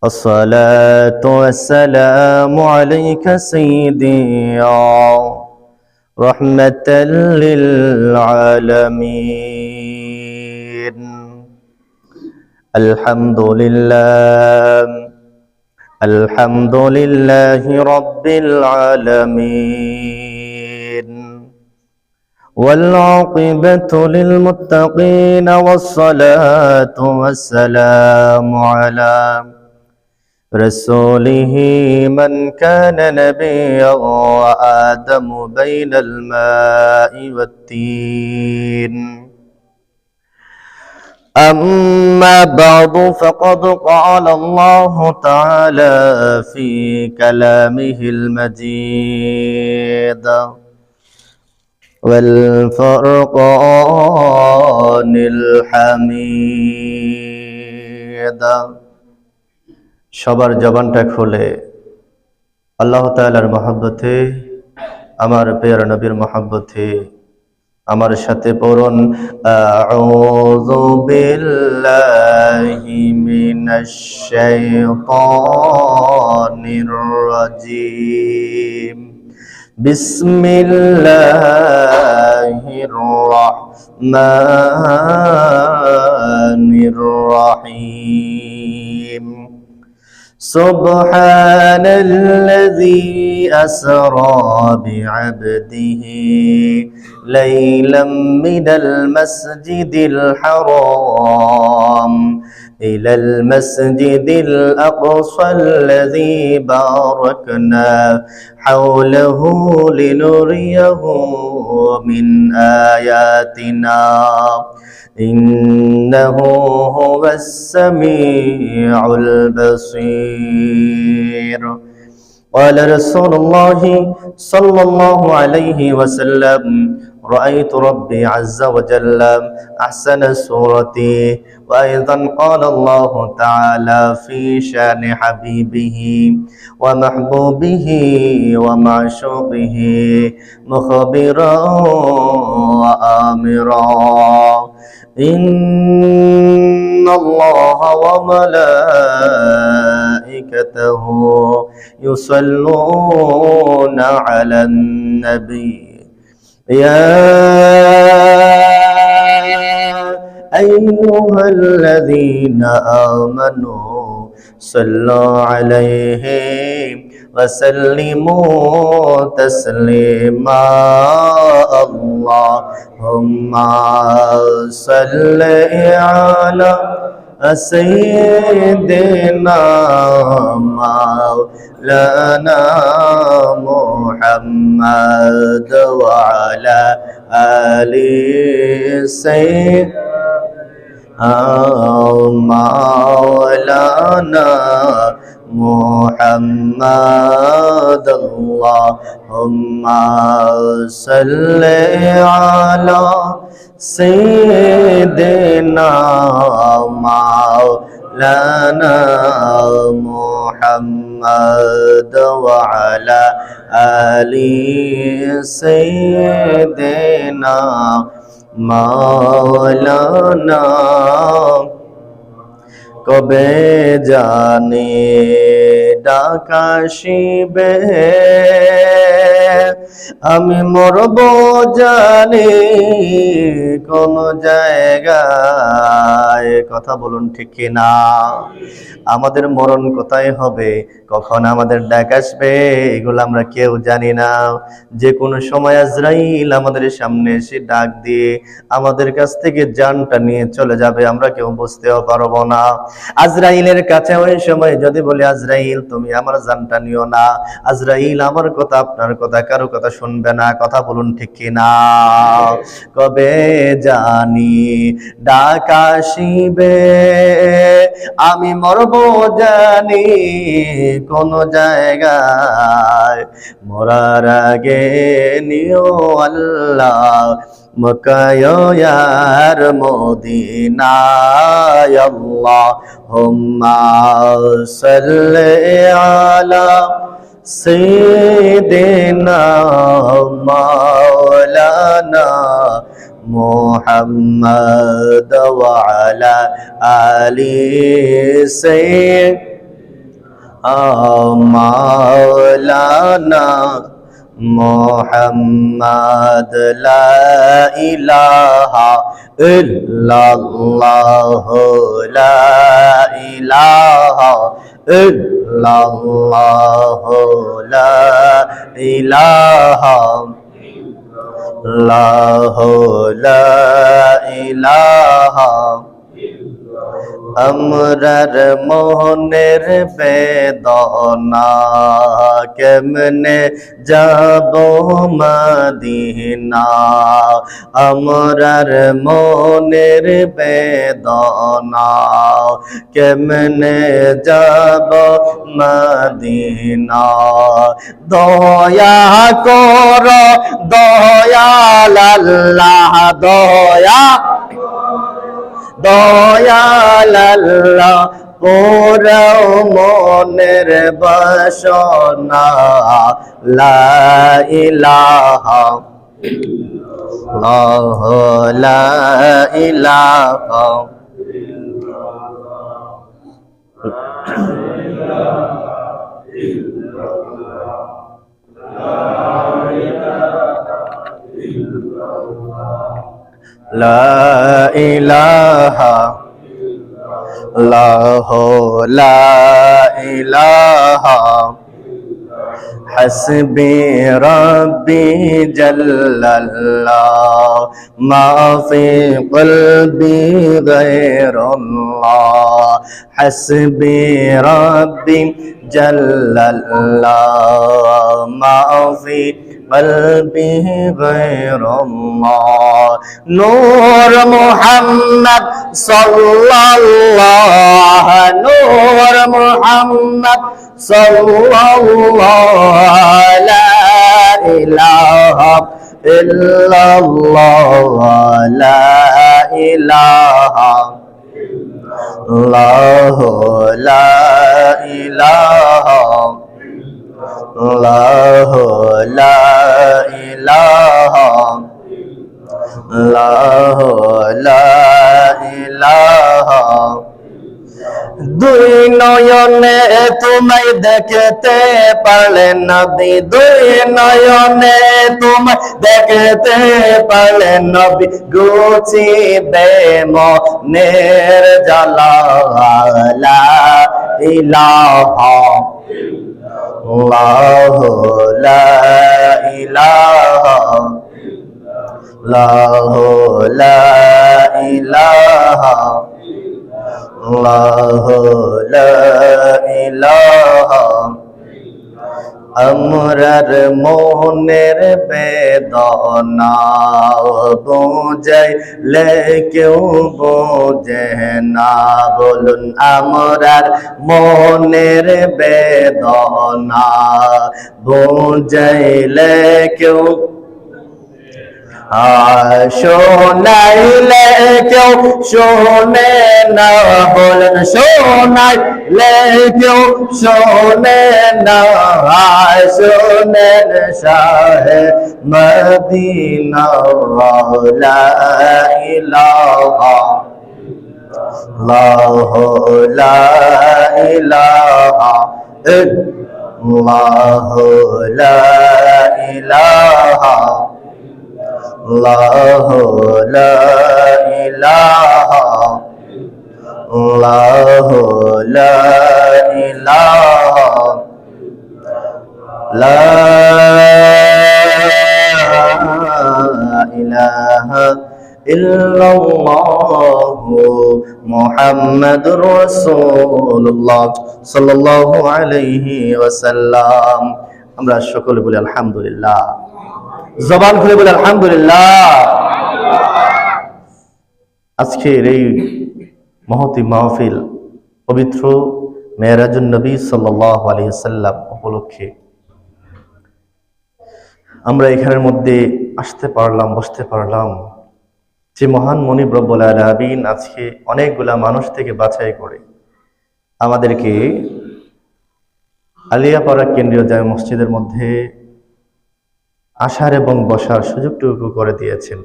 الصلاة والسلام عليك سيدي يا رحمة للعالمين. الحمد لله الحمد لله رب العالمين، والعاقبة للمتقين، والصلاة والسلام على رسوله من كان نبيا وآدم بين الماء والتين. أما بعد، فقد قال الله تعالى في كلامه المجيد والفرقان الحميد। সবার জবানটা খুলে আল্লাহ তাআলার মহব্বতে, আমার প্রিয় নবীর মহব্বতে আমার সাথে পড়ুন, আউযু বিল্লাহি মিনাশ শাইতানির রাজীম। বিসমিল্লাহির রাহমানির রাহিম। سبحان الذي أسرى بعبده ليلا من المسجد الحرام إلى المسجد الأقصى الذي باركنا حوله لنريه من آياتنا إنه هو السميع البصير. قال رسول الله صلى الله عليه وسلم: رأيت ربي عز وجل أحسن صورتي. وأيضا قال الله تعالى في شأن حبيبه ومحبوبه ومعشوقه مخبرا وآمرا: إن الله وملائكته يصلون على النبي يا أيها الذين آمنوا صلوا عليه وسلموا تسليما. اللهم صل على سيدنا مولانا محمد وعلى آل سيدنا مولانا محمد. اللهم صل على سيدنا مولانا محمد وعلى آل سيدنا مولانا. কবে জানি ডাক আসিবে, আমি মরব জানি কোন জায়গায়। কথা বলুন ঠিক কিনা? আমাদের মরণ কোথায় হবে, কখন আমাদের ডাক আসবে, এগুলো আমরা কেউ জানি না। যে কোনো সময় আজরাইল আমাদের সামনে এসে ডাক দিয়ে আমাদের কাছ থেকে জানটা নিয়ে চলে যাবে, আমরা কেউ বুঝতেও পারবো না। আজরাইলের কাছে ওই সময় যদি বলি, আজরাইল তুমি আমার জানটা নিও না, আজরাইল আমার কথা আপনার কথা কারো কথা শুনবে না। কথা বলুন ঠিক কিনা? কবে জানি ডাক আসিবে, আমি মরব জানি কোন জায়গায়। মরার আগে নিও আল্লাহ মকায়ার মদিনায়। আল্লাহুম্মা সাল্লি আলা সাইয়্যিদিনা মাওলানা মুহাম্মদ ওয়া আলা আলি সাইয়্যিদিনা মাওলানা মুহাম্মদ লা ইলাহা ইল্লাল্লাহ লা ইলাহা ইল্লাল্লাহ লা ইলাহা লা ইলাহা আমরার মোহনের বেদনা কেমনে যাব মদিনা আমরার মোহনের বেদনা কেমনে যাব মদিনা দয়া কর দয়াল আল্লাহ দয়াল আল্লাহ পুরাও মনের বাসনা লা ইলাহা ইল্লাল্লাহ লা ইলাহা লা ইলাহা ইল্লাল্লাহ লা ইলাহা হাসবি রাব্বি জাল্লাল্লাহ মা ফি কলবি গায়রুল্লাহ হাসবি রাব্বি জাল্লাল্লাহ মা ফি قلبه غير الله نور محمد صلى الله نور محمد صلى الله لا إله إلا الله لا إله الله لا إله الله لا إله الله لا إله দুই নয়নে তোমায় দেখতে পারলে নবী দুই নয়নে তোমায় দেখতে পারলে নবী গুছিবে মনের জ্বালা লা ইলাহা الله لا إله الله لا إله الله لا إله আমরার মনের বেদনা বুঝাইলে কেউ বোঝে না বলুন আমরার মনের বেদনা বুঝাইলে কেউ শোনাইলে কেউ শোনে না বলেন শোনাইলে কেউ শোনে না শোনেন শাহে মদিনা লা ইলাহা ইল্লাল্লাহ লা ইলাহা ইল্লাল্লাহ লা ইলাহা الله لا إله الله لا إله لا إله إلا الله محمد رسول الله صلى الله عليه وسلم আমরা সকলে বলি আলহামদুলিল্লাহ জবান খুলে বলে আলহামদুলিল্লাহ আজকের এই মহতি মাহফিল পবিত্র মেরাজুন নবী সাল্লাল্লাহু আলাইহি ওয়াসাল্লাম উপলক্ষে আমরা এখানের মধ্যে আসতে পারলাম বসতে পারলাম যে মহান মনিব রব্বুল আলামিন আজকে অনেকগুলা মানুষ থেকে বাছাই করে আমাদেরকে আলিয়াপাড়া কেন্দ্রীয় জামে মসজিদের মধ্যে আসার এবং বসার সুযোগটুকু করে দিয়েছেন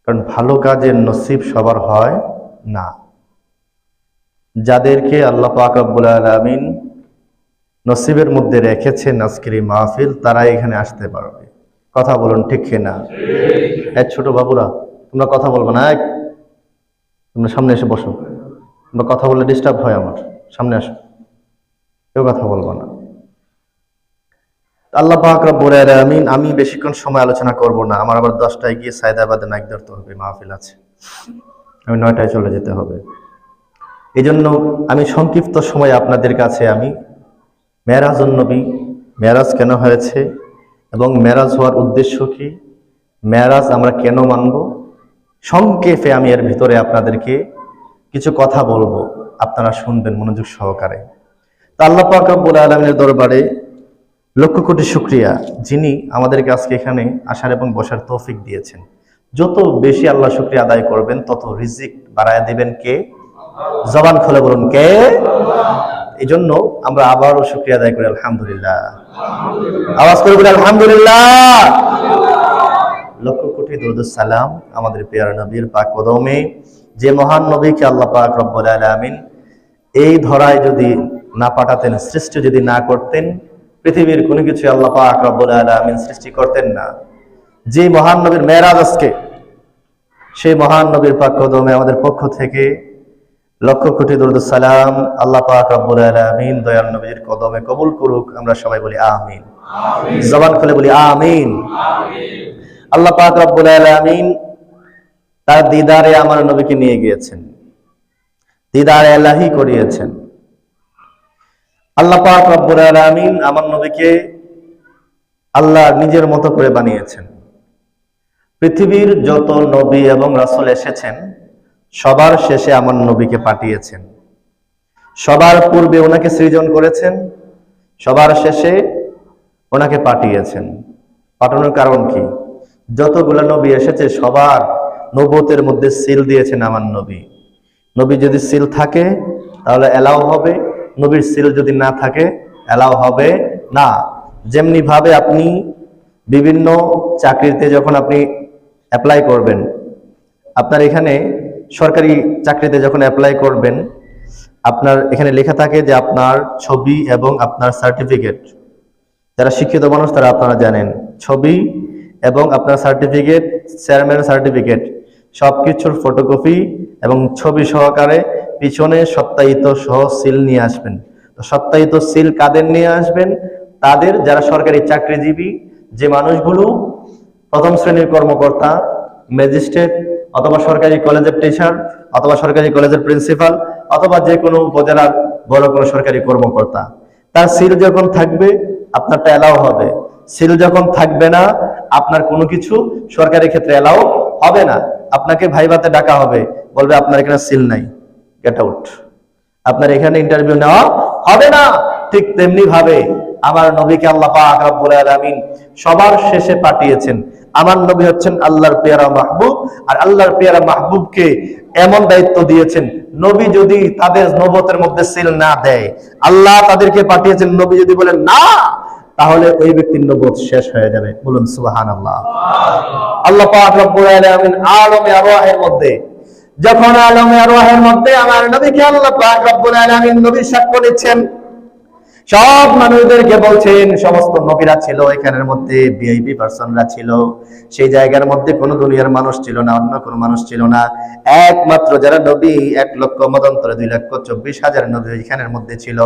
কারণ ভালো কাজের নসিব সবার হয় না যাদেরকে আল্লাহ পাক রব্বুল আলামিন নসিবের মধ্যে রেখেছেন আজকের এই মাহফিল, তারাই এখানে আসতে পারবে। কথা বলুন ঠিক কিনা? এক ছোট বাবুরা, তোমরা কথা বলবো না, তোমরা সামনে এসে বসো। তোমরা কথা বললে ডিস্টার্ব হয় আমার, সামনে আসো, কেউ কথা বলবো না। আল্লাহ পাক রব্বুল আলামিন, আমি বেশিক্ষণ সময় আলোচনা করব না, আমার আবার 10টায় গিয়ে সায়দাবাদে নাক ধরতে হবে, মাহফিল আছে, আমি 9টায় চলে যেতে হবে। এই জন্য আমি সংক্ষিপ্ত সময় আপনাদের কাছে আমি মেরাজুন নবী, মেরাজ কেন হয়েছে এবং মেরাজ হওয়ার উদ্দেশ্য কি, মেরাজ আমরা কেন মানব, সংক্ষেপে আমি এর ভিতরে আপনাদেরকে কিছু কথা বলবো, আপনারা শুনবেন মনোযোগ সহকারে। তা আল্লাহ পাক রব্বুল আলামিনের দরবারে লক্ষ কোটি শুকরিয়া, যিনি আমাদেরকে আজকে এখানে আসার এবং বসার তৌফিক দিয়েছেন। যত বেশি আল্লাহ শুকরিয়া আদায় করবেন তত রিজিক বাড়ায় দিবেন কে? জবান খুলে বলুন কে? এই জন্য আমরা আবারও শুকরিয়া আদায় করি, আলহামদুলিল্লাহ। আওয়াজ করে বলি আলহামদুলিল্লাহ। লক্ষ কোটি দরুদ সালাম আমাদের প্রিয় নবীর পাক কদমে, যে মহান নবীকে আল্লাহ পাক রব্বুল আলামিন এই ধরায় যদি না পাঠাতেন, সৃষ্টি যদি না করতেন, পৃথিবীর কোনো কিছু আল্লাহ পাক রব্বুল আলামিন সৃষ্টি করতেন না। যে মহান নবীর মেরাজ আজকে, সেই মহান নবীর পাক কদমে আমাদের পক্ষ থেকে লক্ষ কোটি দরুদ সালাম আল্লাহ পাক রব্বুল আলামিন দয়াল নবীর কদমে কবুল করুক। আমরা সবাই বলি আমিন, জবান খুলে বলি আমিন। আল্লাহ পাক রব্বুল আলামিন তার দিদারে আমার নবীকে নিয়ে গিয়েছেন, দিদারে ইলাহি করিয়েছেন। আল্লাহ পাক রব্বুল আলামিন আমার নবীকে আল্লাহ নিজের মতো করে বানিয়েছেন। পৃথিবীর যত নবী এবং রাসূল এসেছেন, সবার শেষে আমার নবীকে পাঠিয়েছেন। সবার পূর্বে ওনাকে সৃজন করেছেন, সবার শেষে ওনাকে পাঠিয়েছেন। পাঠানোর কারণ কি? যতগুলো নবী এসেছে সবার নবুয়তের মধ্যে সিল দিয়েছেন আমার নবী। নবী যদি সিল থাকে তাহলে এলাও হবে, নবীর সিল যদি না থাকে এলাও হবে না। যেমনি ভাবে আপনি বিভিন্ন চাকরিতে যখন আপনি অ্যাপ্লাই করবেন, আপনার এখানে সরকারি চাকরিতে যখন অ্যাপ্লাই করবেন, আপনার এখানে লেখা থাকে যে আপনার ছবি এবং আপনার সার্টিফিকেট। যারা শিক্ষিত মানুষ তারা আপনারা জানেন, ছবি এবং আপনার সার্টিফিকেট, চেয়ারম্যানের সার্টিফিকেট, সবকিছুর ফটোকপি এবং ছবি সহকারে পিছনে সত্যায়িত সহ সিল নিয়ে আসবেন। তো সত্যায়িত সিল কাদের নিয়ে আসবেন? তাদের যারা সরকারি চাকরিজীবী, যে মানুষগুলো প্রথম শ্রেণীর কর্মকর্তা, ম্যাজিস্ট্রেট অথবা সরকারি কলেজের টিচার অথবা সরকারি কলেজের প্রিন্সিপাল অথবা যে কোনো উপজেলার বড় কোনো সরকারি কর্মকর্তা, তার সিল যখন থাকবে আপনারটা এলাও হবে। সিল যখন থাকবে না আপনার কোনো কিছু সরকারি ক্ষেত্রে এলাও হবে না। আপনাকে ভাইভাতে ডাকা হবে, বলবে আপনার এখানে সিল নাই, গেট আউট, আপনার এখানে ইন্টারভিউ নেওয়া হবে না। ঠিক তেমনি ভাবে আমার নবীকে আল্লাহ পাক রব্বুল আলামিন সবার শেষে পাঠিয়েছেন। আমার নবী হচ্ছেন আল্লাহর পেয়ারা মাহবুব, আর আল্লাহর পেয়ারা মাহবুবকে এমন দায়িত্ব দিয়েছেন, নবী যদি তাদের নবুয়তের মধ্যে সিল না দেয়, আল্লাহ তাদেরকে পাঠিয়েছেন, নবী যদি বলেন না, তাহলে ওই ব্যক্তির নবুয়ত শেষ হয়ে যাবে। বলুন সুবহানাল্লাহ। আল্লাহ পাক রব্বুল আলামিন আলমে আরওয়াহের মধ্যে, যখন আলমে আরওয়াহের মধ্যে আমার নবীকে আল্লাহ পাক রব্বুল আলামিন নবীর সাক্ষ্য নিচ্ছেন, সব মানুষদেরকে বলছেন, সমস্ত নবীরা ছিল এখানের মধ্যে, ভিআইপি পার্সনরা ছিল, সেই জায়গার মধ্যে কোনো দুনিয়ার মানুষ ছিল না, অন্য কোনো মানুষ ছিল না। একমাত্র যারা নবী 1 লক্ষ মতান্তরে 2,24,000 নবী এখানের মধ্যে ছিল।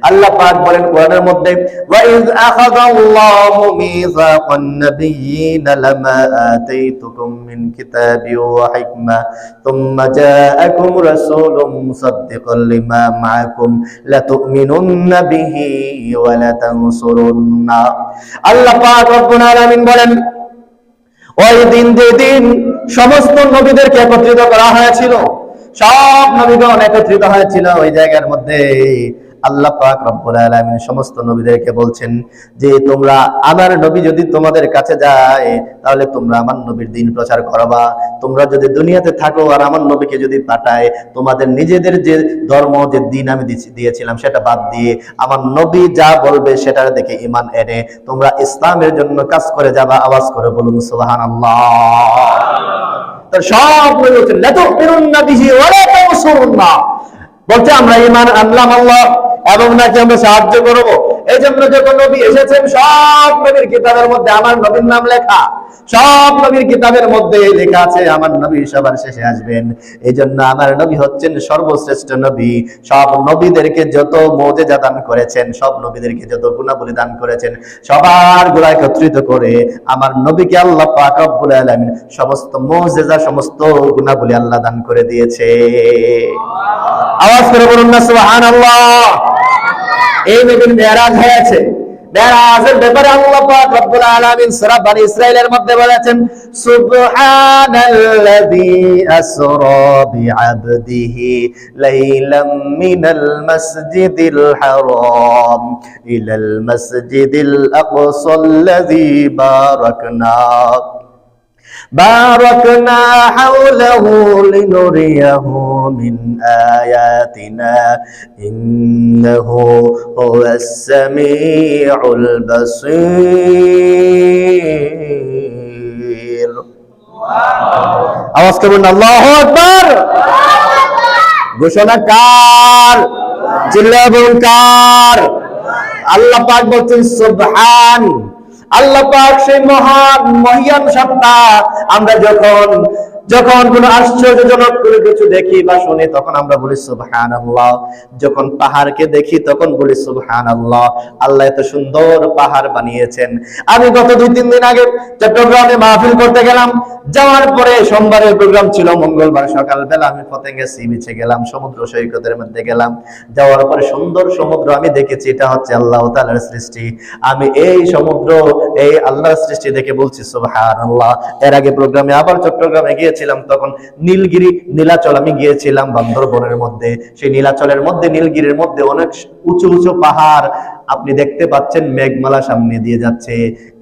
আল্লাহ পাক বলেন কোরআনের মধ্যে, ওয়াইজ আখাযাল্লাহু মিযাকান নাবিয়্যিনা লামা আতাইতুকুম মিন কিতাবি ওয়া হিকমা থুম্মা জাআকুম রাসূলুম মুসাদ্দিকান লিমা মাআকুম লাতু'মিনুন্না বিহি আল্লাহ পাক রব্বুল আলামিন বলেন, ওই দিন যেদিন সমস্ত নবীদেরকে একত্রিত করা হয়েছিল, সব নবীগণ একত্রিত হয়েছিল ওই জায়গার মধ্যে, আল্লাহ পাক রব্বুল আলামিন সমস্ত নবীদেরকে বলছেন যে তোমরা, আমার নবী যদি তোমাদের কাছে যায় তাহলে তোমরা আমার নবীর দ্বীন প্রচার করবা। তোমরা যদি দুনিয়াতে থাকো আর আমার নবীকে যদি পাঠায়, তোমাদের নিজেদের যে ধর্ম, যে দ্বীন আমি দিয়েছিলাম সেটা বাদ দিয়ে আমার নবী যা বলবে সেটার দেখে ঈমান এনে তোমরা ইসলামের জন্য কাজ করে যাবা। আওয়াজ করে বলুন সুবহানাল্লাহ। তো সব নবী বলছেন লাতুমিনুন্না বিহি ওয়া লা তানসুরুন্না, বলতে আমরা ঈমান আনলাম আল্লাহ এবং নাকি আমরা সাহায্য করব এই জন্য যখন নবী এসেছেন সব নবীর কিতাবের মধ্যে আমার নবীর নাম লেখা, সব নবীর কিতাবের মধ্যে লেখা আছে আমার নবী সবার শেষে আসবেন। এই জন্য আমার নবী হচ্ছেন সর্বশ্রেষ্ঠ নবী। সব নবীদেরকে যত মুজিজা দান করেছেন, সব নবীদেরকে যত গুণাবলী দান করেছেন, সবার গুলা একত্রিত করে আমার নবীকে আল্লাহ পাক রব্বুল আলামিন সমস্ত মুজিজা, সমস্ত গুণাবলী আল্লাহ দান করে দিয়েছে। আওয়াজ করে বলুন না সুবহানাল্লাহ। এই নবীর মেরাজ হয়েছে। মেরাজের ব্যাপারে আল্লাহ পাক রব্বুল আলামিন সূরা বনী ইসরাঈলের মধ্যে বলেছেন, সুবহানাল্লাযী আসরা বিআবদিহি লাইলাম মিনাল মাসজিদিল হারাম ইলাল মাসজিদিল আকসাল্লাযী বারাকনা হাওলাহু লিনুরিয়াহু মিন আয়াতিনা ইন্নাহু হুয়াস সামিউল বাসীর। আওয়াজ করুন আল্লাহু আকবার। ঘোষণা কার? চিল্লায়ে বলুন কার? আল্লাহ পাক বলছেন সুবহান। আল্লাহ পাক সেই মহান মহিয়ান সত্তা। আমরা যখন কোন আশ্চর্যজনক কোনো কিছু দেখি বা শুনি তখন আমরা বলি সুবহানাল্লাহ। যখন পাহাড়কে দেখি তখন বলি সুবহানাল্লাহ। আল্লাহ এত সুন্দর পাহাড় বানিয়েছেন। আমি গত 2-3 দিন আগে চট্টগ্রামে মাহফিল করতে গেলাম। যাওয়ার পরে সোমবারের প্রোগ্রাম ছিল, মঙ্গলবার সকালবেলা আমি পতেঙ্গা সি বিচে গেলাম, সমুদ্র সৈকতের মধ্যে গেলাম। যাওয়ার পরে সুন্দর সমুদ্র আমি দেখেছি, এটা হচ্ছে আল্লাহ তাআলার সৃষ্টি। আমি এই সমুদ্র, এই আল্লাহর সৃষ্টি দেখে বলছি সুবহানাল্লাহ। এর আগে প্রোগ্রামে আবার চট্টগ্রামে গিয়েছিলাম, তখন নীলগিরি নীলাচল আমি গিয়েছিলাম বান্দরবনের মধ্যে। সেই নীলাচলের মধ্যে, নীলগিরির মধ্যে অনেক উঁচু উঁচু পাহাড় আপনি দেখতে পাচ্ছেন, মেঘমালা সামনে দিয়ে যাচ্ছে।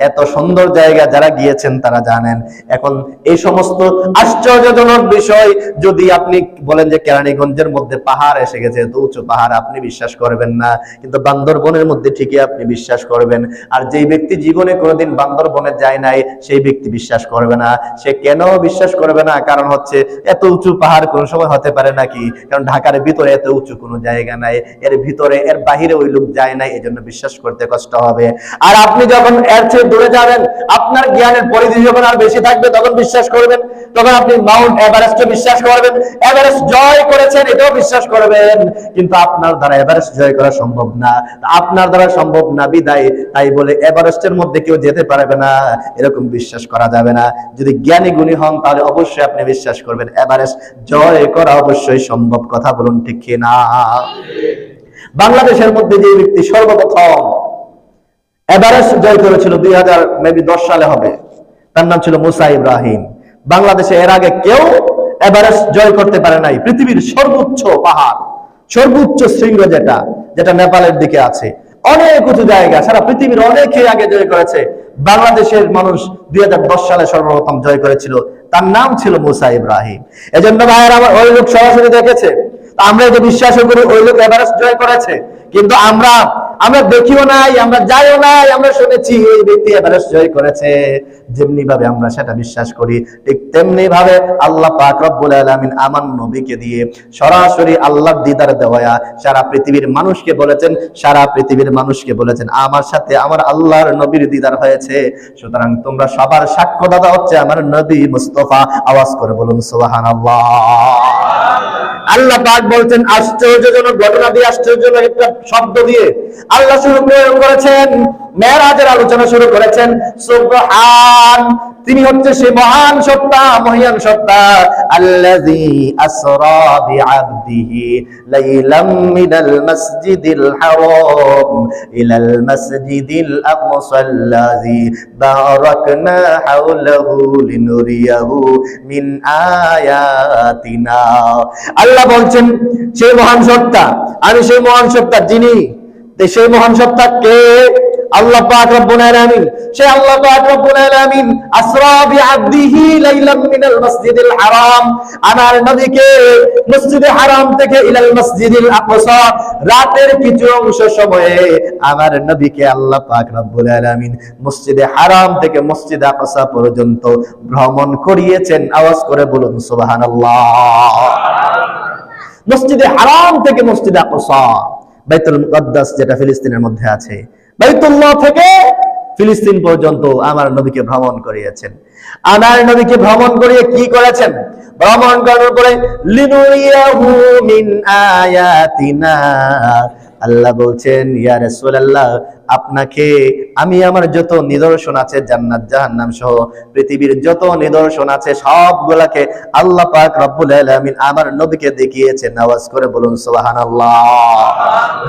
এত সুন্দর জায়গা, যারা গিয়েছেন তারা জানেন। এখন এই সমস্ত আশ্চর্যজনক বিষয় যদি আপনি বলেন যে কেরানীগঞ্জের মধ্যে পাহাড় এসে গেছে, এত উঁচু পাহাড়, আপনি বিশ্বাস করবেন না। কিন্তু বান্দরবনের মধ্যে ঠিকই আপনি বিশ্বাস করবেন। আর যেই ব্যক্তি জীবনে কোনোদিন বান্দরবনে যায় নাই, সেই ব্যক্তি বিশ্বাস করবে না। সে কেন বিশ্বাস করবে না? কারণ হচ্ছে এত উঁচু পাহাড় কোন সময় হতে পারে নাকি? কারণ ঢাকার ভিতরে এত উঁচু কোনো জায়গা নাই, এর ভিতরে, এর বাহিরে ওই লোক যায় নাই, এজন্য বিশ্বাস করতে কষ্ট হবে। আর আপনি যখন এর চেয়ে দূরে যাবেন, আপনার জ্ঞানের পরিধি যখন আর বেশি থাকবে, তখন বিশ্বাস করবেন। তখন আপনি মাউন্ট এভারেস্টে বিশ্বাস করবেন, এভারেস্ট জয় করেছেন এটাও বিশ্বাস করবেন। কিন্তু আপনার দ্বারা এভারেস্ট জয় করা সম্ভব না, আপনার দ্বারা সম্ভব না বিদায় তাই বলে এভারেস্টের মধ্যে কেউ যেতে পারবে না, এরকম বিশ্বাস করা যাবে না। যদি জ্ঞানী গুণী হন তাহলে অবশ্যই আপনি বিশ্বাস করবেন এভারেস্ট জয় করা অবশ্যই সম্ভব। কথা বলুন ঠিক কি না? বাংলাদেশের মধ্যে যে ব্যক্তি সর্বপ্রথম এভারেস্ট জয় করেছিল 2010 সালে হবে, তার নাম ছিল মুসা ইব্রাহিম। বাংলাদেশে এর আগে কেউ এভারেস্ট জয় করতে পারে নাই। পৃথিবীর সর্বোচ্চ পাহাড়, সর্বোচ্চ শৃঙ্গ যেটা নেপালের দিকে আছে, অনেক উঁচু জায়গা, সারা পৃথিবীর অনেকে আগে জয় করেছে। বাংলাদেশের মানুষ 2010 সালে সর্বপ্রথম জয় করেছিল, তার নাম ছিল মুসা ইব্রাহিম। এজন্য ভাইয়ের আমার, ওই লোক সরাসরি দেখেছে, আমরা যে বিশ্বাস করি ওই লোক এভারেস্ট জয় করেছে, কিন্তু আমরা দেখিও নাই, আমরা যাইও নাই, আমরা শুনেছি এই ব্যক্তি এভারেস্ট জয় করেছে। যেমনি ভাবে আমরা সেটা বিশ্বাস করি, ঠিক তেমনি ভাবে আল্লাহ পাক রব্বুল আলামিন আমার নবীকে দিয়ে সরাসরি আল্লাহর দিদার দেওয়া সারা পৃথিবীর মানুষকে বলেছেন আমার সাথে আমার আল্লাহর নবীর দিদার হয়েছে। সুতরাং তোমরা সবার সাক্ষ্যদাতা হচ্ছে আমার নবী মুস্তাফা। আওয়াজ করে বলুন সুবহানাল্লাহ। আল্লাহ পাক বলছেন আশ্চর্যজনক ঘটনা দিয়ে, আশ্চর্যজনক একটা শব্দ দিয়ে আল্লাহ শুরু করেছেন, মেরাজের আলোচনা শুরু করেছেন। সুবহান, তিনি হচ্ছে সেই মহান সত্তা, মহিয়ান সত্তা। আল্লাযী আসরা বিআবদিহি লাইলাম মিনাল মাসজিদিল হারাম ইলাল মাসজিদিল আকসাল্লাযী বারাকনা হাওলাহু লিনুরিয়াহু মিন আয়াতিনা। আল্লাহ বলছেন সেই মহান সত্তা, আমি সেই মহান সত্তা, যিনি, সেই মহান সত্তা কে? আল্লাহ পাক রব্বুল আলামিন। সেই আল্লাহ পাক রব্বুল আলামিন আসরা বিআবদিহি লাইলাম মিনাল মাসজিদিল হারাম, আমার নবীকে মসজিদে হারাম থেকে ইলাল মাসজিদিল আকসা, রাতের কিছু অংশ সময়ে আমার নবীকে আল্লাহ পাক রব্বুল আলামিন মসজিদে হারাম থেকে মসজিদে আকসা পর্যন্ত ভ্রমণ করিয়েছেন। আওয়াজ করে বলুন সুবহানাল্লাহ। মসজিদে হারাম থেকে মসজিদে আকসা, বাইতুল মুকাদ্দাস যেটা ফিলিস্তিনের মধ্যে আছে, বাইতুল্লাহ থেকে ফিলিস্তিন পর্যন্ত আমার নবীকে ভ্রমণ করিয়েছেন। আমার নবীকে ভ্রমণ করিয়ে কি করেছেন? ভ্রমণ করার পরে লিনুরিয়াহু মিন আয়াতিনা, আল্লাহ বলছেন ইয়া রাসূলুল্লাহ, আপনাকে আমি আমার যত নিদর্শন আছে জান্নাত জাহান্নাম সহ পৃথিবীর যত নিদর্শন আছে সবগুলাকে আল্লাহ পাক রব্বুল আলামিন আমার নবীকে দেখিয়েছেন। আওয়াজ করে বলুন সুবহানাল্লাহ,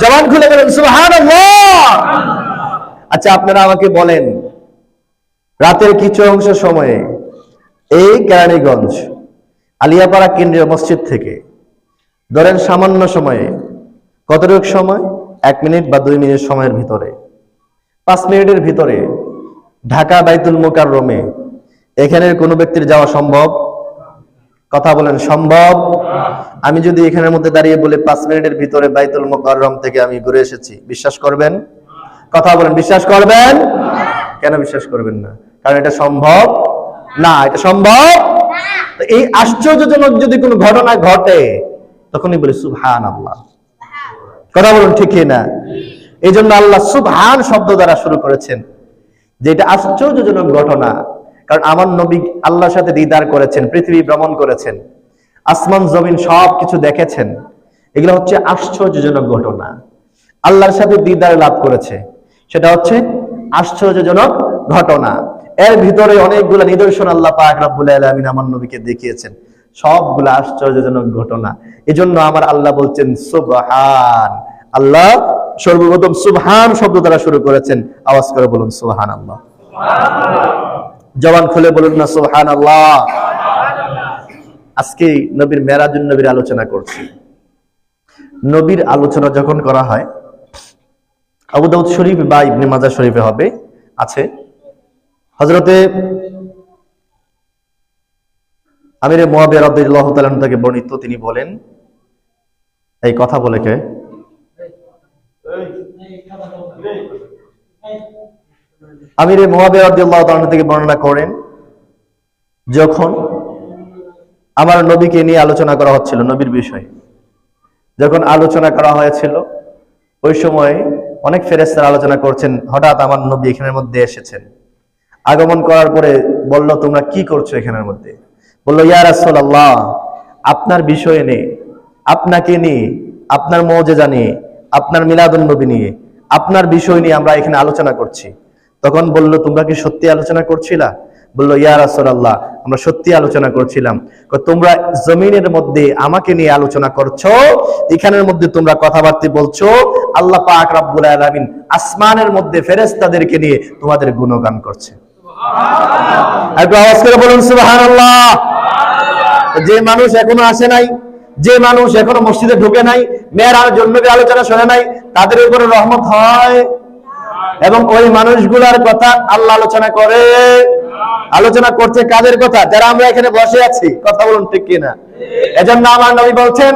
জবান খুলে বলুন সুবহানাল্লাহ। আচ্ছা, আপনারা আমাকে বলেন, রাতের কিছু অংশ সময়ে এই কেরানীগঞ্জ আলিয়াপাড়া কেন্দ্রীয় মসজিদ থেকে ধরেন সামান্য সময়ে, কতটুকু সময়, 1 মিনিট বা 2 মিনিট সময়ের ভিতরে, 5 মিনিটের ভিতরে ঢাকা বাইতুল মুকাররমে এখানের কোনো ব্যক্তির যাওয়া সম্ভব? কথা বলেন, সম্ভব? আমি যদি এখানের মধ্যে দাঁড়িয়ে বলে 5 মিনিটের ভিতরে বাইতুল মুকাররম থেকে আমি ঘুরে এসেছি, বিশ্বাস করবেন? কথা বলেন, বিশ্বাস করবেন? কেন বিশ্বাস করবেন না? কারণ এটা সম্ভব না। এটা সম্ভব। এই আশ্চর্যজনক যদি কোনো ঘটনা ঘটে তখনই বলি সুবহানাল্লাহ। কথা বলুন, ঠিক না? এই জন্য আল্লাহ সুবহান শব্দ দ্বারা শুরু করেছেন, যে এটা আশ্চর্যজনক ঘটনা। কারণ আমার নবী আল্লাহর সাথে দিদার করেছেন, পৃথিবী ভ্রমণ করেছেন, আসমান জমিন সবকিছু দেখেছেন। এগুলো হচ্ছে আশ্চর্যজনক ঘটনা। আল্লাহর সাথে দিদার লাভ করেছে, সেটা হচ্ছে আশ্চর্যজনক ঘটনা। এর ভিতরে অনেকগুলো নিদর্শন আল্লাহ পাক রব্বুল আলামিন আমার নবীকে দেখিয়েছেন, সবগুলো আশ্চর্যজনক ঘটনা। এজন্য আমার আল্লাহ বলছেন সুবহান। আল্লাহ সর্বপ্রথম সুবহান শব্দ দ্বারা শুরু করেছেন। আওয়াজ করে বলুন সুবহানাল্লাহ, জবান খুলে বলুন না সুবহানাল্লাহ। আজকে নবীর মেরাজুন নবীর আলোচনা করছি। নবীর আলোচনা যখন করা হয়, আবু দাউদ শরীফ বা ইবনে মাজাহ শরীফে হবে আছে, হযরতে আমিরে মুয়াবিয়া রাদিয়াল্লাহু তাআলা থেকে বর্ণিত, তিনি বলেন, এই কথা বলে কে? আমিরে মুয়াবিয়া রাদিয়াল্লাহু তাআলা থেকে বর্ণনা করেন, যখন আমার নবীকে নিয়ে আলোচনা করা হচ্ছিল, নবীর বিষয়ে যখন আলোচনা করা হয়েছিল, ওই সময় অনেক ফেরেশতারা আলোচনা করছেন। হঠাৎ আমার নবী এখানের মধ্যে এসেছেন। আগমন করার পরে বলল, তোমরা কি করছো এখানের মধ্যে? বলল, ইয়া রাসূলুল্লাহ, আপনার বিষয়ে নিয়ে, আপনাকে নিয়ে, আপনার মুজিজা নিয়ে, আপনার মিলাদুন নবী নিয়ে, আপনার বিষয় নিয়ে আমরা এখানে আলোচনা করছি। তখন বলল, তোমরা কি সত্যি আলোচনা করছিলা? বলল, ইয়া রাসূলুল্লাহ, আমরা সত্যি আলোচনা করছিলাম। তোমরা জমিনের মধ্যে আমাকে নিয়ে আলোচনা করছো, এখানের মধ্যে তোমরা কথাবার্তা বলছো, আল্লাহ পাক রব্বুল আলামিন আসমানের মধ্যে ফেরেশতাদেরকে নিয়ে তোমাদের গুণগান করছে। একটু আওয়াজ করে বলুন সুবহানাল্লাহ। যে মানুষ এখনো আসে নাই, যে মানুষ এখনো মসজিদে ঢুকে নাই, মেরাজুন নবীর আলোচনা শুনে নাই, তাদের উপরে রহমত হয়। এবং ওই মানুষগুলার কথা আল্লাহ আলোচনা করে। আলোচনা করছে কাদের কথা? যারা আমরা এখানে বসে আছি। কথা বলুন, ঠিক কিনা? এজন্য আমার নবী বলছেন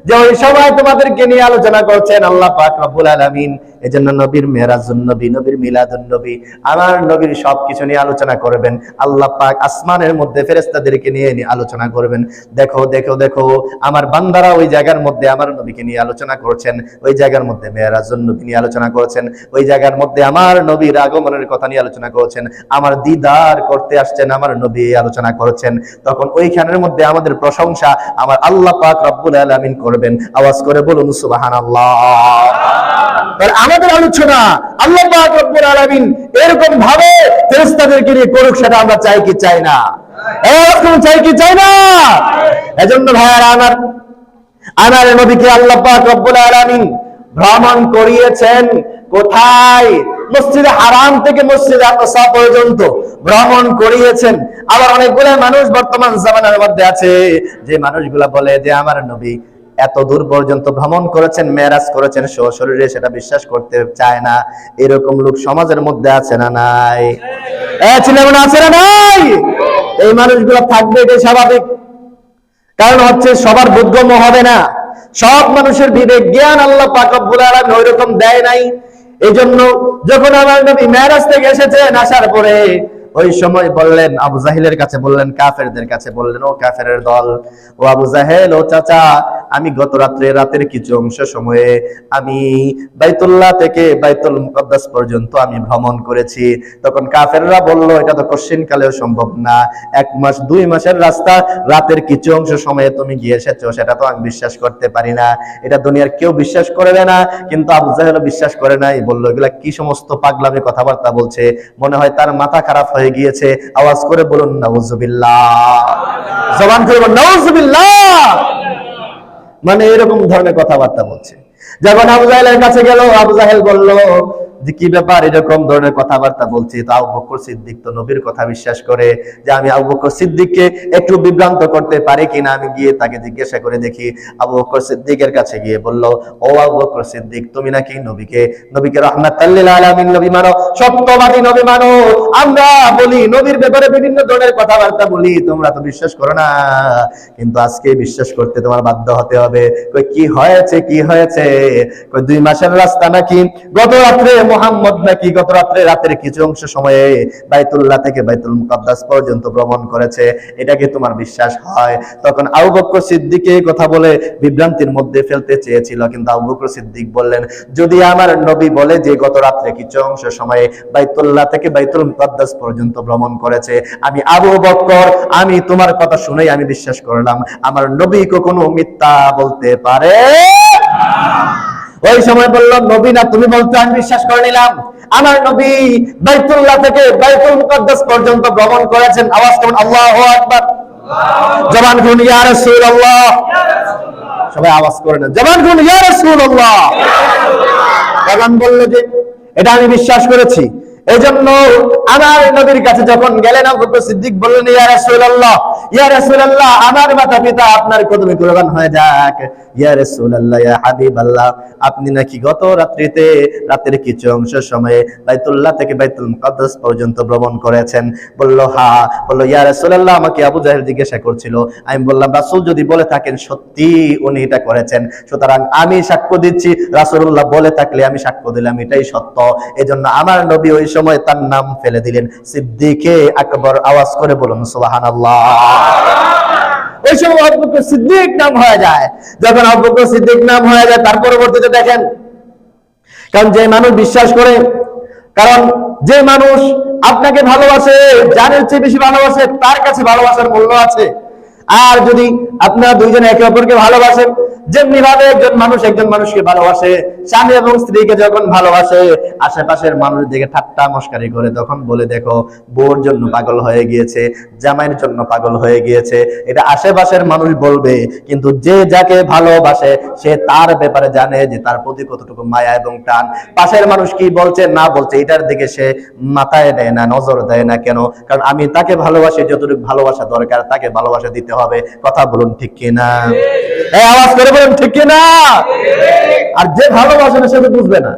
যে ওই সময় তোমাদেরকে নিয়ে আলোচনা করছেন আল্লাহ পাক রব্বুল আলামিন। এজন্য নবীর মেরাজুন নবী, নবীর মিলাদুন নবী, আমার নবীর সবকিছু নিয়ে আলোচনা করবেন। আল্লাহ পাক আসমানের মধ্যে ফেরেশতাদেরকে নিয়ে আলোচনা করবেন। দেখো দেখো দেখো, আমার বান্দারা ওই জায়গার মধ্যে আমার নবীকে নিয়ে আলোচনা করছেন, ওই জায়গার মধ্যে মেরাজুন নবী নিয়ে আলোচনা করছেন, ওই জায়গার মধ্যে আমার নবীর আগমনের কথা নিয়ে আলোচনা করছেন, আমার দিদার করতে আসছেন আমার নবী আলোচনা করছেন। তখন ওইখানের মধ্যে আমাদের প্রশংসা আমার আল্লাহ পাক রব্বুল আলামিন করবেন। আওয়াজ করে বলুন সুবহানাল্লাহ। আমাদের আলোচনা আল্লাহ পাক রব্বুল আলামিন এরকম ভাবে ফেরেশতাদেরকে নিয়ে করুক, সেটা আমরা চাই কি চাই না? এরকম চাই কি চাই না? এজন্য ভাইয়ারা আমার নবীকে আল্লাহ পাক রব্বুল আলামিন ভ্রমণ করিয়েছেন কোথায়? মসজিদে হারাম থেকে মসজিদে আকসা পর্যন্ত ভ্রমণ করিয়েছেন। আবার অনেকগুলো মানুষ বর্তমান জামানার মধ্যে আছে যে মানুষগুলা বলে যে আমার নবী এত দূর পর্যন্ত ভ্রমণ করেছেন, মেরাজ করেছেন সশরীরে, সেটা বিশ্বাস করতে চায় না। এরকম লোক সমাজের মধ্যে আছে না নাই? ছেলেমেয়ে আছে না নাই? এই মানুষগুলো থাকবে, এটাই স্বাভাবিক। কারণ হচ্ছে সবার বোধগম্য হবে না, সব মানুষের বিবেক জ্ঞান আল্লাহ পাক রব্বুল আলামিন ওইরকম দেয় নাই। এই জন্য যখন আমার নবী মেরাজ থেকে এসেছেন, আসার পরে ওই সময় বললেন আবু জাহেলের কাছে, বললেন কাফেরদের কাছে, বললেন ও কাফেরের দল, ও আবু জাহেল, ও চাচা, আমি গত রাতের কিছু অংশ সময়ে আমি বাইতুল্লাহ থেকে বাইতুল মুকাদ্দাস পর্যন্ত আমি ভ্রমণ করেছি। তখন কাফেররা বলল, এটা তো কশ্চিনকালেও সম্ভব না, 1 মাস 2 মাসের রাস্তা রাতের কিছু অংশ সময়ে তুমি গিয়ে এসেছো, সেটা তো আমি বিশ্বাস করতে পারি না, এটা দুনিয়ার কেউ বিশ্বাস করবে না। কিন্তু আবু জাহেল বিশ্বাস করে নাই, বলল এগুলা কি সমস্ত পাগলামি কথাবার্তা বলছে, মনে হয় তার মাথা খারাপ হয়ে গিয়েছে। আওয়াজ করে বলুন নাউজুবিল্লাহ, জবান করে বলুন নাউজুবিল্লাহ। মানে এরকম ধরনের কথাবার্তা বলছে। যখন আবু জাহেলের কাছে গেল, আবু জাহেল বলল যে কি ব্যাপার, এরকম ধরনের কথাবার্তা বলছি। তো আবু বকর সিদ্দিক তো নবীর কথা বিশ্বাস করে, যে আমি আবু বকর সিদ্দিককে একটু বিভ্রান্ত করতে পারি কিনা, আমি গিয়ে তাকে জিজ্ঞাসা করে দেখি। আবু বকর সিদ্দিকের কাছে গিয়ে বলল, ও আবু বকর সিদ্দিক, তুমি নাকি নবীকে রাহমাতাল লিল আলামিন নবী মানো, সত্যবাদী নবী মানো। আমরা বলি নবীর ব্যাপারে বিভিন্ন ধরনের কথাবার্তা বলি, তোমরা তো বিশ্বাস করো না, কিন্তু আজকে বিশ্বাস করতে তোমার বাধ্য হতে হবে। কই কি হয়েছে, কি হয়েছে? কই 2 মাসের রাস্তা নাকি গত রাত্রে মুহাম্মদ নাকি গত রাতের কিছু অংশ সময়ে বাইতুল্লাহ থেকে বাইতুল মুকাদ্দাস পর্যন্ত ভ্রমণ করেছে, এটা কি তোমার বিশ্বাস হয়? তখন আবু বকর সিদ্দিক এই কথা বলে বিভ্রান্তির মধ্যে ফেলতে চেয়েছিল, কিন্তু আবু বকর সিদ্দিক বললেন, যদি আমার নবী বলে যে গত রাত্রে কিছু অংশ সময়ে বাইতুল্লাহ থেকে বাইতুল মুকাদ্দাস পর্যন্ত ভ্রমণ করেছে, আমি আবু বকর, আমি তোমার কথা শুনেই আমি বিশ্বাস করলাম। আমার নবী কখনো মিথ্যা বলতে পারে? ওই সময় বলল, নবী না তুমি বলতে আমি বিশ্বাস করে নিলাম, আমার নবী বাইতুল্লাহ থেকে বাইতুল মুকাদ্দাস পর্যন্ত ভ্রমণ করেছেন। আওয়াজ করুন আল্লাহু আকবার, জবান খুলুন ইয়া রাসূলুল্লাহ, সবাই আওয়াজ করে না, জবান খুলুন ইয়া রাসূলুল্লাহ। তখন বলল যে এটা আমি বিশ্বাস করেছি। এজন্য আমার নবীর কাছে যখন গেলেন, আবু বকর সিদ্দিক বললেন, ইয়া রাসূলুল্লাহ, ইয়া রাসূলুল্লাহ, আমার মাতা পিতা আপনার কদমে কুরবান হয়ে যাক। ইয়া রাসূলুল্লাহ, ইয়া হাবিবাল্লাহ, আপনি নাকি গত রাতের কিছু অংশ সময়ে বাইতুল্লাহ থেকে বাইতুল মুকাদ্দাস পর্যন্ত ভ্রমণ করেছেন। বলল হ্যাঁ। বলল ইয়া রাসূলুল্লাহ, আমাকে আবু জাহেল জিজ্ঞাসা করছিল, আমি বললাম রাসূল যদি বলে থাকেন সত্যি উনি এটা করেছেন, সুতরাং আমি সাক্ষ্য দিচ্ছি, রাসূলুল্লাহ বলে থাকলে আমি সাক্ষ্য দিলাম এটাই সত্য। এজন্য আমার নবী ওই সময় তার নাম ফেলে দিলেন সিদ্দিকে আকবর। আওয়াজ করে বলুন সুবহানাল্লাহ। ওই সময় আবু বকর সিদ্দিক নাম হয়ে যায়। যখন আবু বকর সিদ্দিক নাম হয়ে যায়, তার পরবর্তীতে দেখেন, কারণ যে মানুষ বিশ্বাস করে, কারণ যে মানুষ আপনাকে ভালোবাসে, জানের চেয়ে বেশি ভালোবাসে, তার কাছে ভালোবাসার মূল্য আছে। আর যদি আপনারা দুইজন একে অপরকে ভালোবাসেন, যেমনি ভাবে একজন মানুষকে ভালোবাসে, স্বামী এবং স্ত্রীকে যখন ভালোবাসে, আশেপাশের মানুষ দেখে ঠাট্টা মস্কারি করে, তখন বলে দেখো বউর জন্য পাগল হয়ে গিয়েছে, জামাইয়ের জন্য পাগল হয়ে গিয়েছে, এটা আশেপাশের মানুষ বলবে। কিন্তু যে যাকে ভালোবাসে সে তার ব্যাপারে জানে যে তার প্রতি কতটুকু মায়া এবং টান। পাশের মানুষ কি বলছে না বলছে এটার দিকে সে মাথায় দেয় না, নজর দেয় না। কেন? কারণ আমি তাকে ভালোবাসি, যতটুকু ভালোবাসা দরকার তাকে ভালোবাসা দিতে হবে। কথা বলুন ঠিক কিনা? এই আওয়াজ করে বলুন ঠিক কিনা? আর যে ভালোবাসে না সে তো বুঝবে না।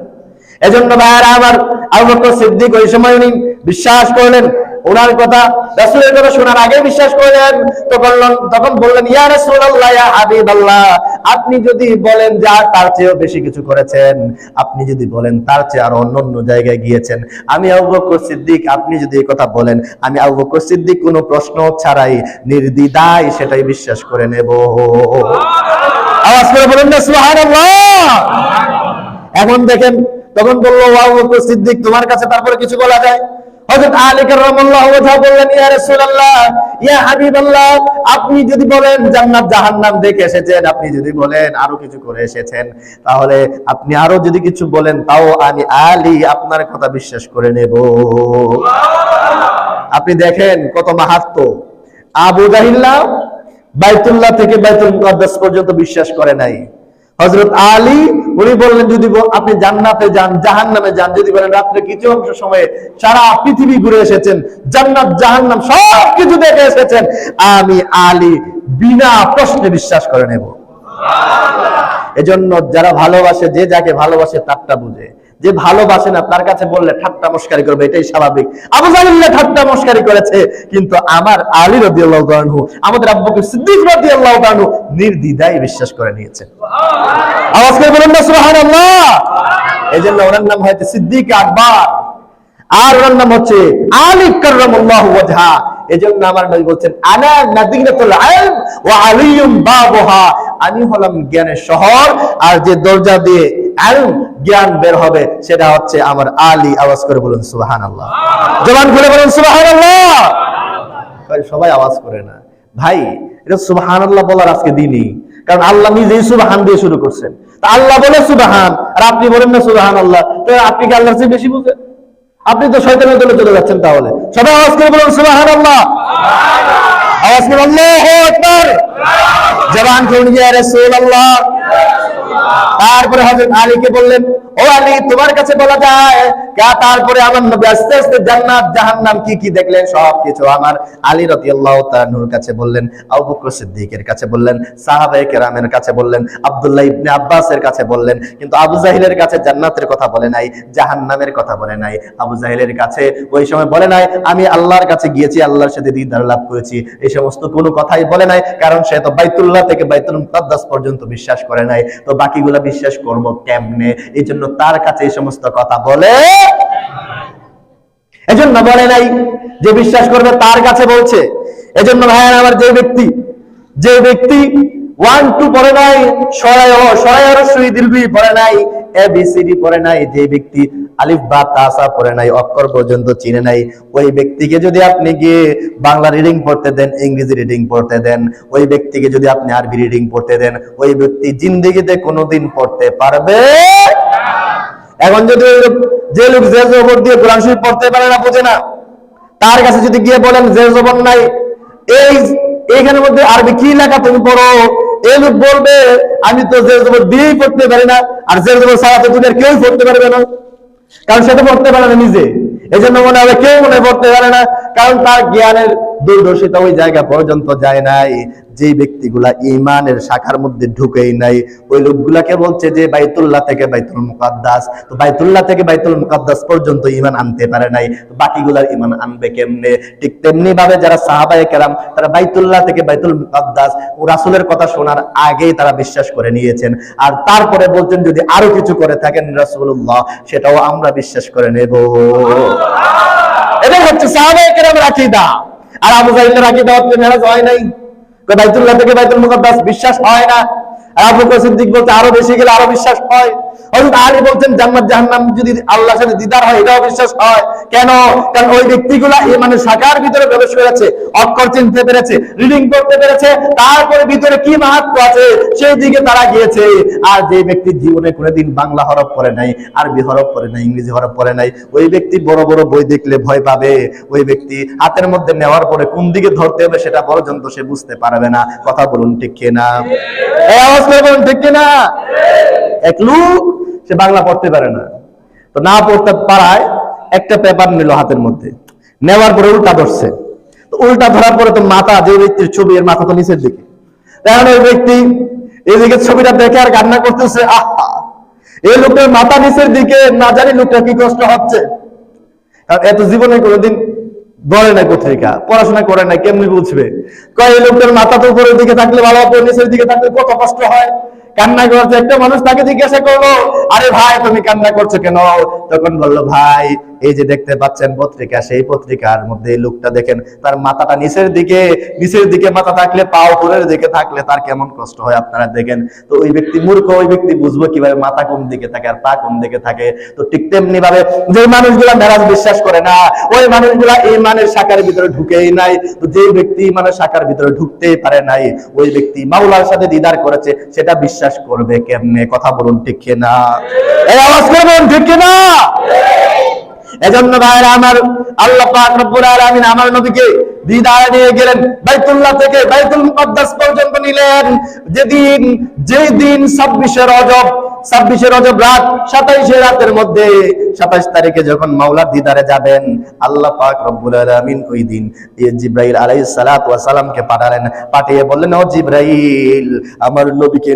এজন্য ভাইরা আমার, আবু বকর সিদ্দিক ওই সময় উনি বিশ্বাস করলেন, ওনার কথা, রাসূলের কথা শোনার আগে বিশ্বাস করলেন। তখন বললেন, ইয়া রাসূলুল্লাহ, ইয়া হাবিবাল্লাহ, আপনি যদি বলেন যে আর তার চেয়েও বেশি কিছু করেছেন, আপনি যদি বলেন তার চেয়ে আর অন্য জায়গায় গিয়েছেন, আমি আবু বকর সিদ্দিক, আপনি যদি এই কথা বলেন, আমি আবু বকর সিদ্দিক কোনো প্রশ্ন ছাড়াই নির্দ্বিধায় সেটাই বিশ্বাস করে নেব। আওয়াজ করে বলুন না সুবহানাল্লাহ। এখন দেখেন, তখন বললো আবু বকর সিদ্দিক, তোমার কাছে তারপরে কিছু বলা যায়? হযরত আলী কাররামাল্লাহু ওয়াজহু বললেন, ইয়া রাসূলুল্লাহ, ইয়া হাবিবাল্লাহ, আপনি যদি বলেন জান্নাত জাহান্নাম দেখে এসেছেন, আপনি যদি বলেন আরো কিছু করে এসেছেন, তাহলে আপনি আরো যদি কিছু বলেন, তাও আমি আলী আপনার কথা বিশ্বাস করে নেব। আপনি দেখেন কত মাহাত্ম্য। আবু জাহিল বাইতুল্লাহ থেকে বাইতুল মুকাদ্দাস পর্যন্ত বিশ্বাস করে নাই। হযরত আলী উনি বললেন, যদি আপনি জান্নাতে যান, জাহান্নামে যান, যদি বলেন রাত্রে কিছু অংশ সময়ে সারা পৃথিবী ঘুরে এসেছেন, জান্নাত জাহান্নাম সব কিছু দেখে এসেছেন, আমি আলী বিনা প্রশ্নে বিশ্বাস করে নেব। এজন্য যারা ভালোবাসে, যে যাকে ভালোবাসে তারটা বুঝে। যে ভালোবাসে না তার কাছে বললে ঠাট্টা মস্কারি করবে, এটাই স্বাভাবিক। আবু জাহেল ঠাট্টা মস্কারি করেছে, কিন্তু আমার আলী রাদিয়াল্লাহু আনহু, আমাদের আবু বকর সিদ্দিক রাদিয়াল্লাহু আনহু নির্দ্বিধায় বিশ্বাস করে নিয়েছেন। আওয়াজ করে বলুন না সুবহানাল্লাহ। এজন্য ওনার নাম হয়তো সিদ্দিক আকবর। আর ওর নাম হচ্ছে আলী কাররামাল্লাহু ওয়াজহা। এজন্য আমার নবী বলছেন আনা মাদিনাতুল ইলম ওয়া আলিয়ুম বাবুহা, আমি হলাম জ্ঞানের শহর, আর যে দরজা দিয়ে ইলম জ্ঞান বের হবে সেটা হচ্ছে আমার আলী। আওয়াজ করে বলুন সুবহানাল্লাহ, জবান খুলে বলুন সুবহানাল্লাহ। সবাই আওয়াজ করে না ভাই, এটা সুবহানাল্লাহ বলার আজকে দিনই, কারণ আল্লাহ নিজেই সুবহান দিয়ে শুরু করছেন। তা আল্লাহ বলে সুবহান, আর আপনি বলেন না সুবহানাল্লাহ, তো আপনি কি আল্লাহর চেয়ে বেশি বুঝেন? আপনি তো শয়তানের দলে চলে যাচ্ছেন। তাহলে সবাই আওয়াজ করে বলুন সুবহানাল্লাহ, আওয়াজ করে আল্লাহু আকবার, জবান খুলে ইয়া রাসূলুল্লাহ। তারপরে হযরত আলীকে বললেন, ও আলী, তোমার কাছে বলা যায় কা? তারপরে আমার নবী আস্তে আস্তে জান্নাত জাহান্নাম কি কি দেখলেন সবকিছু আমার আলী রাদিয়াল্লাহু তাআলা নূর কাছে বললেন, আবু বকর সিদ্দিকের কাছে বললেন, সাহাবায়ে কেরামের কাছে বললেন, আব্দুল্লাহ ইবনে আব্বাসের কাছে বললেন, কিন্তু আবু জাহিলের কাছে জান্নাতের কথা বলে নাই, জাহান্নামের কথা বলে নাই। আবু জাহিলের কাছে ওই সময় বলে নাই আমি আল্লাহর কাছে গিয়েছি, আল্লাহর সাথে দিদার লাভ করেছি, এই সমস্ত কোনো কথাই বলে নাই, কারণ সে তো বাইতুল্লাহ থেকে বাইতুল মুকাদ্দাস পর্যন্ত বিশ্বাস করে নাই, তো বাকিগুলা বিশ্বাস করব কেমনে? এই জন্য তার কাছে এই সমস্ত কথা বলে, এজন্য বলে নাই। যে বিশ্বাস করবে তার কাছে বলছে। এজন্য ভাইয়েরা আমার, যে ব্যক্তি 1 2 পড়ে নাই, পড়ে নাই, ABCD পড়ে নাই, যে ব্যক্তি আলিফ বা তা সা পড়ে নাই, অক্ষর পর্যন্ত চিনে নাই, ওই ব্যক্তিকে যদি আপনি গিয়ে বাংলা রিডিং পড়তে দেন, ইংরেজি রিডিং পড়তে দেন, ওই ব্যক্তিকে যদি আপনি আরবি রিডিং পড়তে দেন, ওই ব্যক্তি জিন্দেগিতে কোনোদিন পড়তে পারবে। এখন যদি যে লোক যে জবর দিয়ে কোরআন শরীফ পড়তে পারে না, বোঝে না, তার কাছে যদি গিয়ে বলেন যে জবর নাই, এইখানের মধ্যে আরবি কি লেখা তুমি পড়ো, এই লোক বলবে আমি তো যে জবর দিয়েই পড়তে পারি না, আর যে জবর ছাড়া তো দুনিয়ার কেউ পড়তে পারবে না, কারণ সেটা পড়তে পারে না নিজে। এই জন্য মনে হবে কেউ মনে পড়তে পারে না, কারণ তার জ্ঞানের দূরদর্শিতা ওই জায়গা পর্যন্ত যায় নাই। যে ব্যক্তিগুলা ঈমানের শাখার মধ্যে ঢুকেই নাই, ওই লোকগুলাকে বলছে যে বাইতুল্লাহ থেকে বাইতুল মুকাদ্দাস, তো বাইতুল্লাহ থেকে বাইতুল মুকাদ্দাস পর্যন্ত ঈমান আনতে পারে নাই, তো বাকিগুলার ঈমান আনবে কেমনে? ঠিক তেমনি ভাবে যারা সাহাবায়ে কেরাম, তারা বাইতুল্লাহ থেকে বাইতুল মুকাদ্দাস ও রাসূলের কথা শোনার আগেই তারা বিশ্বাস করে নিয়েছেন, আর তারপরে বলছেন যদি আরো কিছু করে থাকেন রাসূলুল্লাহ, সেটাও আমরা বিশ্বাস করে নেব। এটা হচ্ছে সাহাবায়ে কেরামের আকীদা। আর আবু জাহিলের আকীদা হচ্ছে মেরাজ হয় নাই, বাইতুল্লাহ থেকে বাইতুল মুকাদ্দাস বিশ্বাস হয় না। আর আবু বকর সিদ্দিক বলতে আরো বেশি গেলে আরো বিশ্বাস হয়। হযরত আলী বলছেন জান্নাত জাহান্নাম যদি আল্লাহর সাথে দিদার হয়, এটাও বিশ্বাস হয়। কেন? কারণ ওই ব্যক্তিগুলা মানে শাখার ভিতরে প্রবেশ করেছে, অক্ষর চিনতে পেরেছে, রিডিং করতে পেরেছে, তারপরে ভিতরে কি মাহাত্ম্য আছে সেই দিকে তারা গিয়েছে। আর যে ব্যক্তি জীবনে কোনোদিন বাংলা হরফ পড়ে নাই, আরবি হরফ পড়ে নাই, ইংরেজি হরফ পড়ে নাই, ওই ব্যক্তি বড় বড় বই দেখলে ভয় পাবে। ওই ব্যক্তি হাতের মধ্যে নেওয়ার পরে কোন দিকে ধরতে হবে সেটা পর্যন্ত সে বুঝতে পারবে না। কথা বলুন ঠিক কিনা? এই আওয়াজ করে বলুন ঠিক কিনা? এক লোক সে বাংলা পড়তে পারে না, তো না পড়তে পারায় একটা পেপার নিল হাতের মধ্যে, নেওয়ার পরে উল্টা ধরছে। তো উল্টা ধরার পরে তো মাথা, যে ব্যক্তির ছবি এর মাথা তো নিচের দিকে, এখন ওই ব্যক্তি এদিকে ছবিটা দেখে আর কান্না করতেছে, আহা এই লোকের মাথা নিচের দিকে, না জানি লোকটা কি কষ্ট হচ্ছে। কারণ এত জীবনে কোনোদিন ধরে নাই পত্রিকা, পড়াশোনা করে নাই, কেমনি বুঝবে? এই লোকটার মাথা তো উপরের দিকে থাকলে ভালো হতো, নিচের দিকে থাকলে কত কষ্ট হয়। কান্না করছে। একটা মানুষ তাকে জিজ্ঞাসা করলো, আরে ভাই তুমি কান্না করছো কেন? তখন বললো, ভাই এই যে দেখতে পাচ্ছেন পত্রিকা, সেই পত্রিকার মধ্যে এই লোকটা দেখেন তার মাথাটা নিচের দিকে মাথা থাকলে, পা উপরের দিকে থাকলে তার কেমন কষ্ট হয় আপনারা দেখেন। তো ওই ব্যক্তি মূর্খ, ওই ব্যক্তি বুঝবো কিভাবে মাথা কোন দিকে থাকে আর পা কোন দিকে থাকে? তো ঠিক তেমনি ভাবে যে মানুষগুলা মেরাজ বিশ্বাস করে না, ওই মানুষগুলা ঈমানের শাখার ভিতরে ঢুকেই নাই। তো যে ব্যক্তি ঈমানের শাখার ভিতরে ঢুকতেই পারে নাই, ওই ব্যক্তি মাওলার সাথে দিদার করেছে, সেটা বিশ্বাস করবে কেমনে? কথা বলুন ঠিক কিনা? এই আওয়াজ করবেন ঠিক কিনা? এজন্য ভাইরা আমার, আল্লাহ পাক রব্বুল আলামিন আমার নবীকে দিদার নিয়ে গেলেন, বাইতুল্লাহ থেকে বাইতুল মুকাদ্দাস পর্যন্ত নিলেন। যেই দিন 26 রজব রাত, 27 রাতের মধ্যে 27 তারিখে যখন মাওলার দিদারে যাবেন, আল্লাহ পাক রব্বুল আলামিন ওই দিন জিবরাইল আলাইহিস সালাতু ওয়াস সালামকে পাঠালেন। পাঠিয়ে বললেন, ও জিবরাইল, আমার নবীকে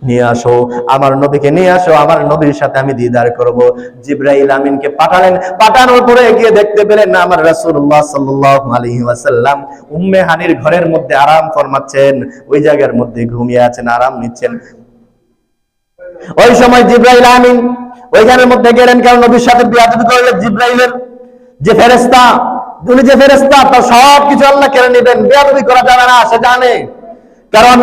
নিয়ে আসো, আমার নবীকে নিয়ে আসো, আমার নবীর সাথে আমি দিদার করব। জিবরাইল আমিনকে পাঠালেন। পাঠানোর পরে গিয়ে দেখতে পেলেন না আমার রাসূলুল্লাহ সাল্লাল্লাহু আলাইহি ওয়াসাল্লাম উম্মে হানির ঘরের মধ্যে আরাম ফরমাচ্ছেন, ওই জায়গার মধ্যে ঘুমিয়ে আছেন, আরাম নিচ্ছেন। ওই সময় জিবরাইল আমিন ওইখানের মধ্যে গেলেন, কারণ নবীর সাথে বিয়াদবি করলে জিবরাইলের যে ফেরেশতা, উনি যে ফেরেশতা তার সবকিছু আল্লাহ কেড়ে নেবেন, বেয়াদবি করা যাবে না, সে জানে। কারণ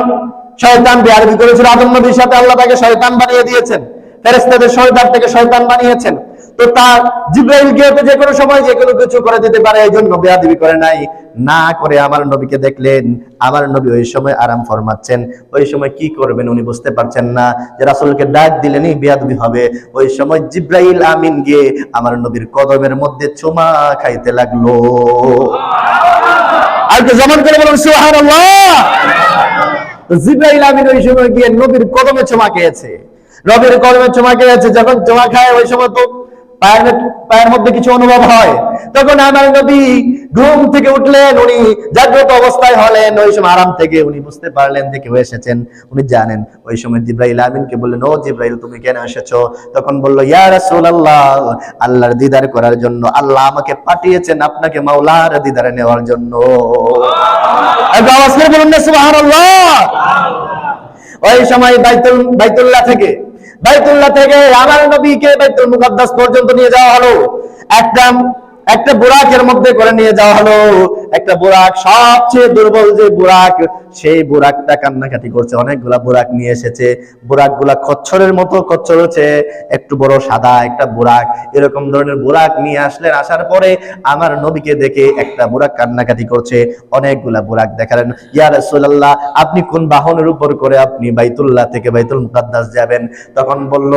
শয়তান বেয়াদবি করেছিল আদম নবীর সাথে, আল্লাহ তাকে শয়তান বানিয়ে দিয়েছেন, ফেরেশতাদের শয়তান থেকে শয়তান বানিয়েছেন। তো তার জিবরাইল গিয়ে যে কোনো সময় যে কোনো কিছু করে দিতে পারে, এই জন্য বেয়াদবি করে নাই, না করে আমার নবীকে দেখলেন, আমার নবী ওই সময় আরাম ফরমাচ্ছেন। ওই সময় কি করবেন উনি বুঝতে পারছেন না, যে রাসূলকে ডাক দিলেনই বেয়াদবি হবে। ওই সময় জিবরাইল আমিন গিয়ে আমার নবীর কদমের মধ্যে চুমা খাইতে লাগলো। আর তো জমান করে বলুন সুবহানাল্লাহ। জিবরাইল আমিন ওই সময় গিয়ে নবীর কদমে চুমা খেয়েছে, নবীর কদমে চুমা খেয়েছে। যখন চুমা খায় ওই সময় তো পায়ের মধ্যে কিছু অনুভব হয়, তখন আমার নবী ঘুম থেকে উঠলেন, উনি জাগ্রত অবস্থায় হলেন। ওই সময় আরাম থেকে উনি বুঝতে পারলেন যে কেউ এসেছেন, উনি জানেন। ওই সময় জিবরাইল আমিনকে বললেন, ও জিবরাইল তুমি কেন এসেছো? তখন বললো, ইয়া রাসূলুল্লাহ, আল্লাহর দিদার করার জন্য আল্লাহ আমাকে পাঠিয়েছেন আপনাকে মাওলার দিদারে নেওয়ার জন্য। আওয়াজ করে বলুন না সুবহানাল্লাহ। ওই সময় বাইতুল্লাহ থেকে আমার নবীকে বাইতুল মুকাদ্দাস পর্যন্ত নিয়ে যাওয়া হলো। একটা বুরাকের মধ্যে করে নিয়ে যাওয়া হলো। একটা বুরাক, সবচেয়ে দুর্বল যে বুরাক, সেই বুরাকটা কান্নাকাটি করছে। অনেকগুলা বুরাক নিয়ে এসেছে, বুরাকগুলা কচ্ছরের মতো, কচ্ছর হচ্ছে একটু বড় সাদা একটা বুরাক, এরকম ধরনের বুরাক নিয়ে আসলেন। আসার পরে আমার নবীকে দেখে একটা বুরাক কান্নাকাটি করছে, অনেকগুলা বুরাক দেখালেন। ইয়া রাসূলুল্লাহ, আপনি কোন বাহনের উপর করে আপনি বাইতুল্লাহ থেকে বাইতুল মুকাদ্দাস যাবেন? তখন বলল,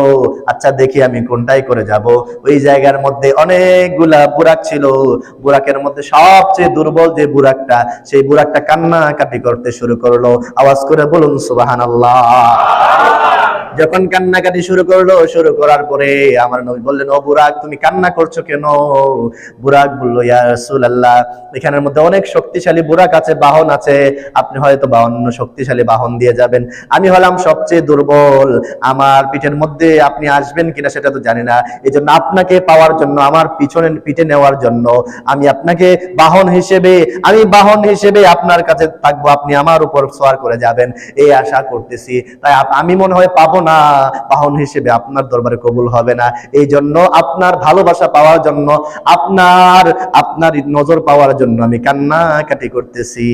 আচ্ছা দেখি আমি কোনটাই করে যাব। ওই জায়গার মধ্যে অনেকগুলা বুরাক ছিল, বুরাকের মধ্যে সবচেয়ে দুর্বল যে বুরাকটা, সেই বুরাকটা কান্নাকাটি করতে শুরু করলো। আওয়াজ করে বলুন সুবহানাল্লাহ। যখন কান্নাকাটি শুরু করার পরে আমার নবী বললেন, ও বুরাক তুমি কান্না করছো কেন? বুরাক বলল, ইয়া রাসূলুল্লাহ, এখানের মধ্যে অনেক শক্তিশালী বুরাক আছে, বাহন আছে, আপনি হয়তো অন্য শক্তিশালী বাহন দিয়ে যাবেন, আমি হলাম সবচেয়ে দুর্বল, আমার পিঠের মধ্যে আপনি আসবেন কিনা সেটা তো জানি না। এই জন্য আপনাকে পাওয়ার জন্য, আমার পিঠে নেওয়ার জন্য আমি আপনাকে বাহন হিসেবে আপনার কাছে থাকবো, আপনি আমার উপর সওয়ার করে যাবেন, এই আশা করতেছি। তাই আমি মনে হয় পাবো না, বাহন হিসেবে আপনার দরবারে কবুল হবে না। এই জন্য আপনার ভালোবাসা পাওয়ার জন্য, আপনার নজর পাওয়ার জন্য আমি কান্নাকাটি করতেছি।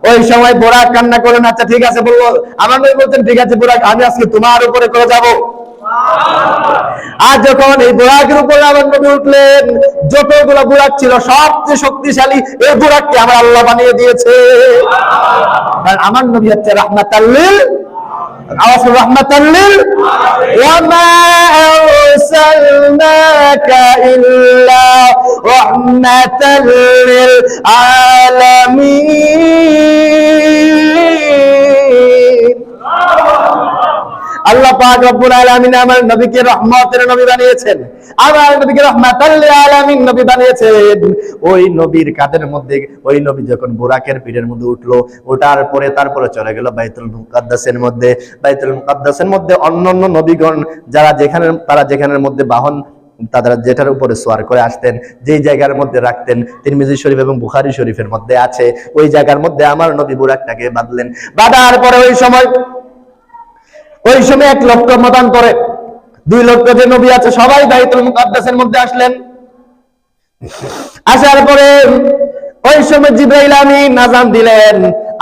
ওই সময় বুরাক কান্না করলেন, আচ্ছা ঠিক আছে বললো। আমার নবী বলতেন, ঠিক আছে বুরাক, আমি আজকে তোমার উপরে করে যাব। আর যখন এই বুরাকের উপরে আমার নবী উঠলেন, যতগুলো বুরাক ছিল সবচেয়ে শক্তিশালী এই বুরাককে আমার আল্লাহ বানিয়ে দিয়েছে। কারণ আমার নবী হচ্ছে রাহমাতাল লিল ওয়ামা আরসালনাকা ইল্লা রাহমাতাল লিল আলামিন। আল্লাহ পাক রব্বুল আলামিন আমার নবীকে রহমতের নবী বানিয়েছেন, আমার নবীকে রাহমাতাল লিল আলামিন নবী বানিয়েছেন। ওই নবীর কাঁধের মধ্যে, ওই নবী যখন বুরাকের পিঠের মধ্যে উঠলো, ওঠার পরে তারপরে চলে গেল বাইতুল মুকাদ্দাসের মধ্যে। বাইতুল মুকাদ্দাসের মধ্যে অন্যান্য নবীগণ তারা যেখানের মধ্যে বাহন, তারা যেটার উপরে সওয়ার করে আসতেন, যেই জায়গার মধ্যে রাখতেন, তিরমিজি শরীফ এবং বুখারী শরীফের মধ্যে আছে, ওই জায়গার মধ্যে আমার নবী বুরাকটাকে বাঁধলেন। বাঁধার পরে ওই সময় এক লক্ষ মতান করে 2 লক্ষ যে নবী আছে সবাই বাইতুল মুকাদ্দাসের মধ্যে আসলেন। আসার পরে ওই সময় জিবরাইল আমিন আযান দিলেন।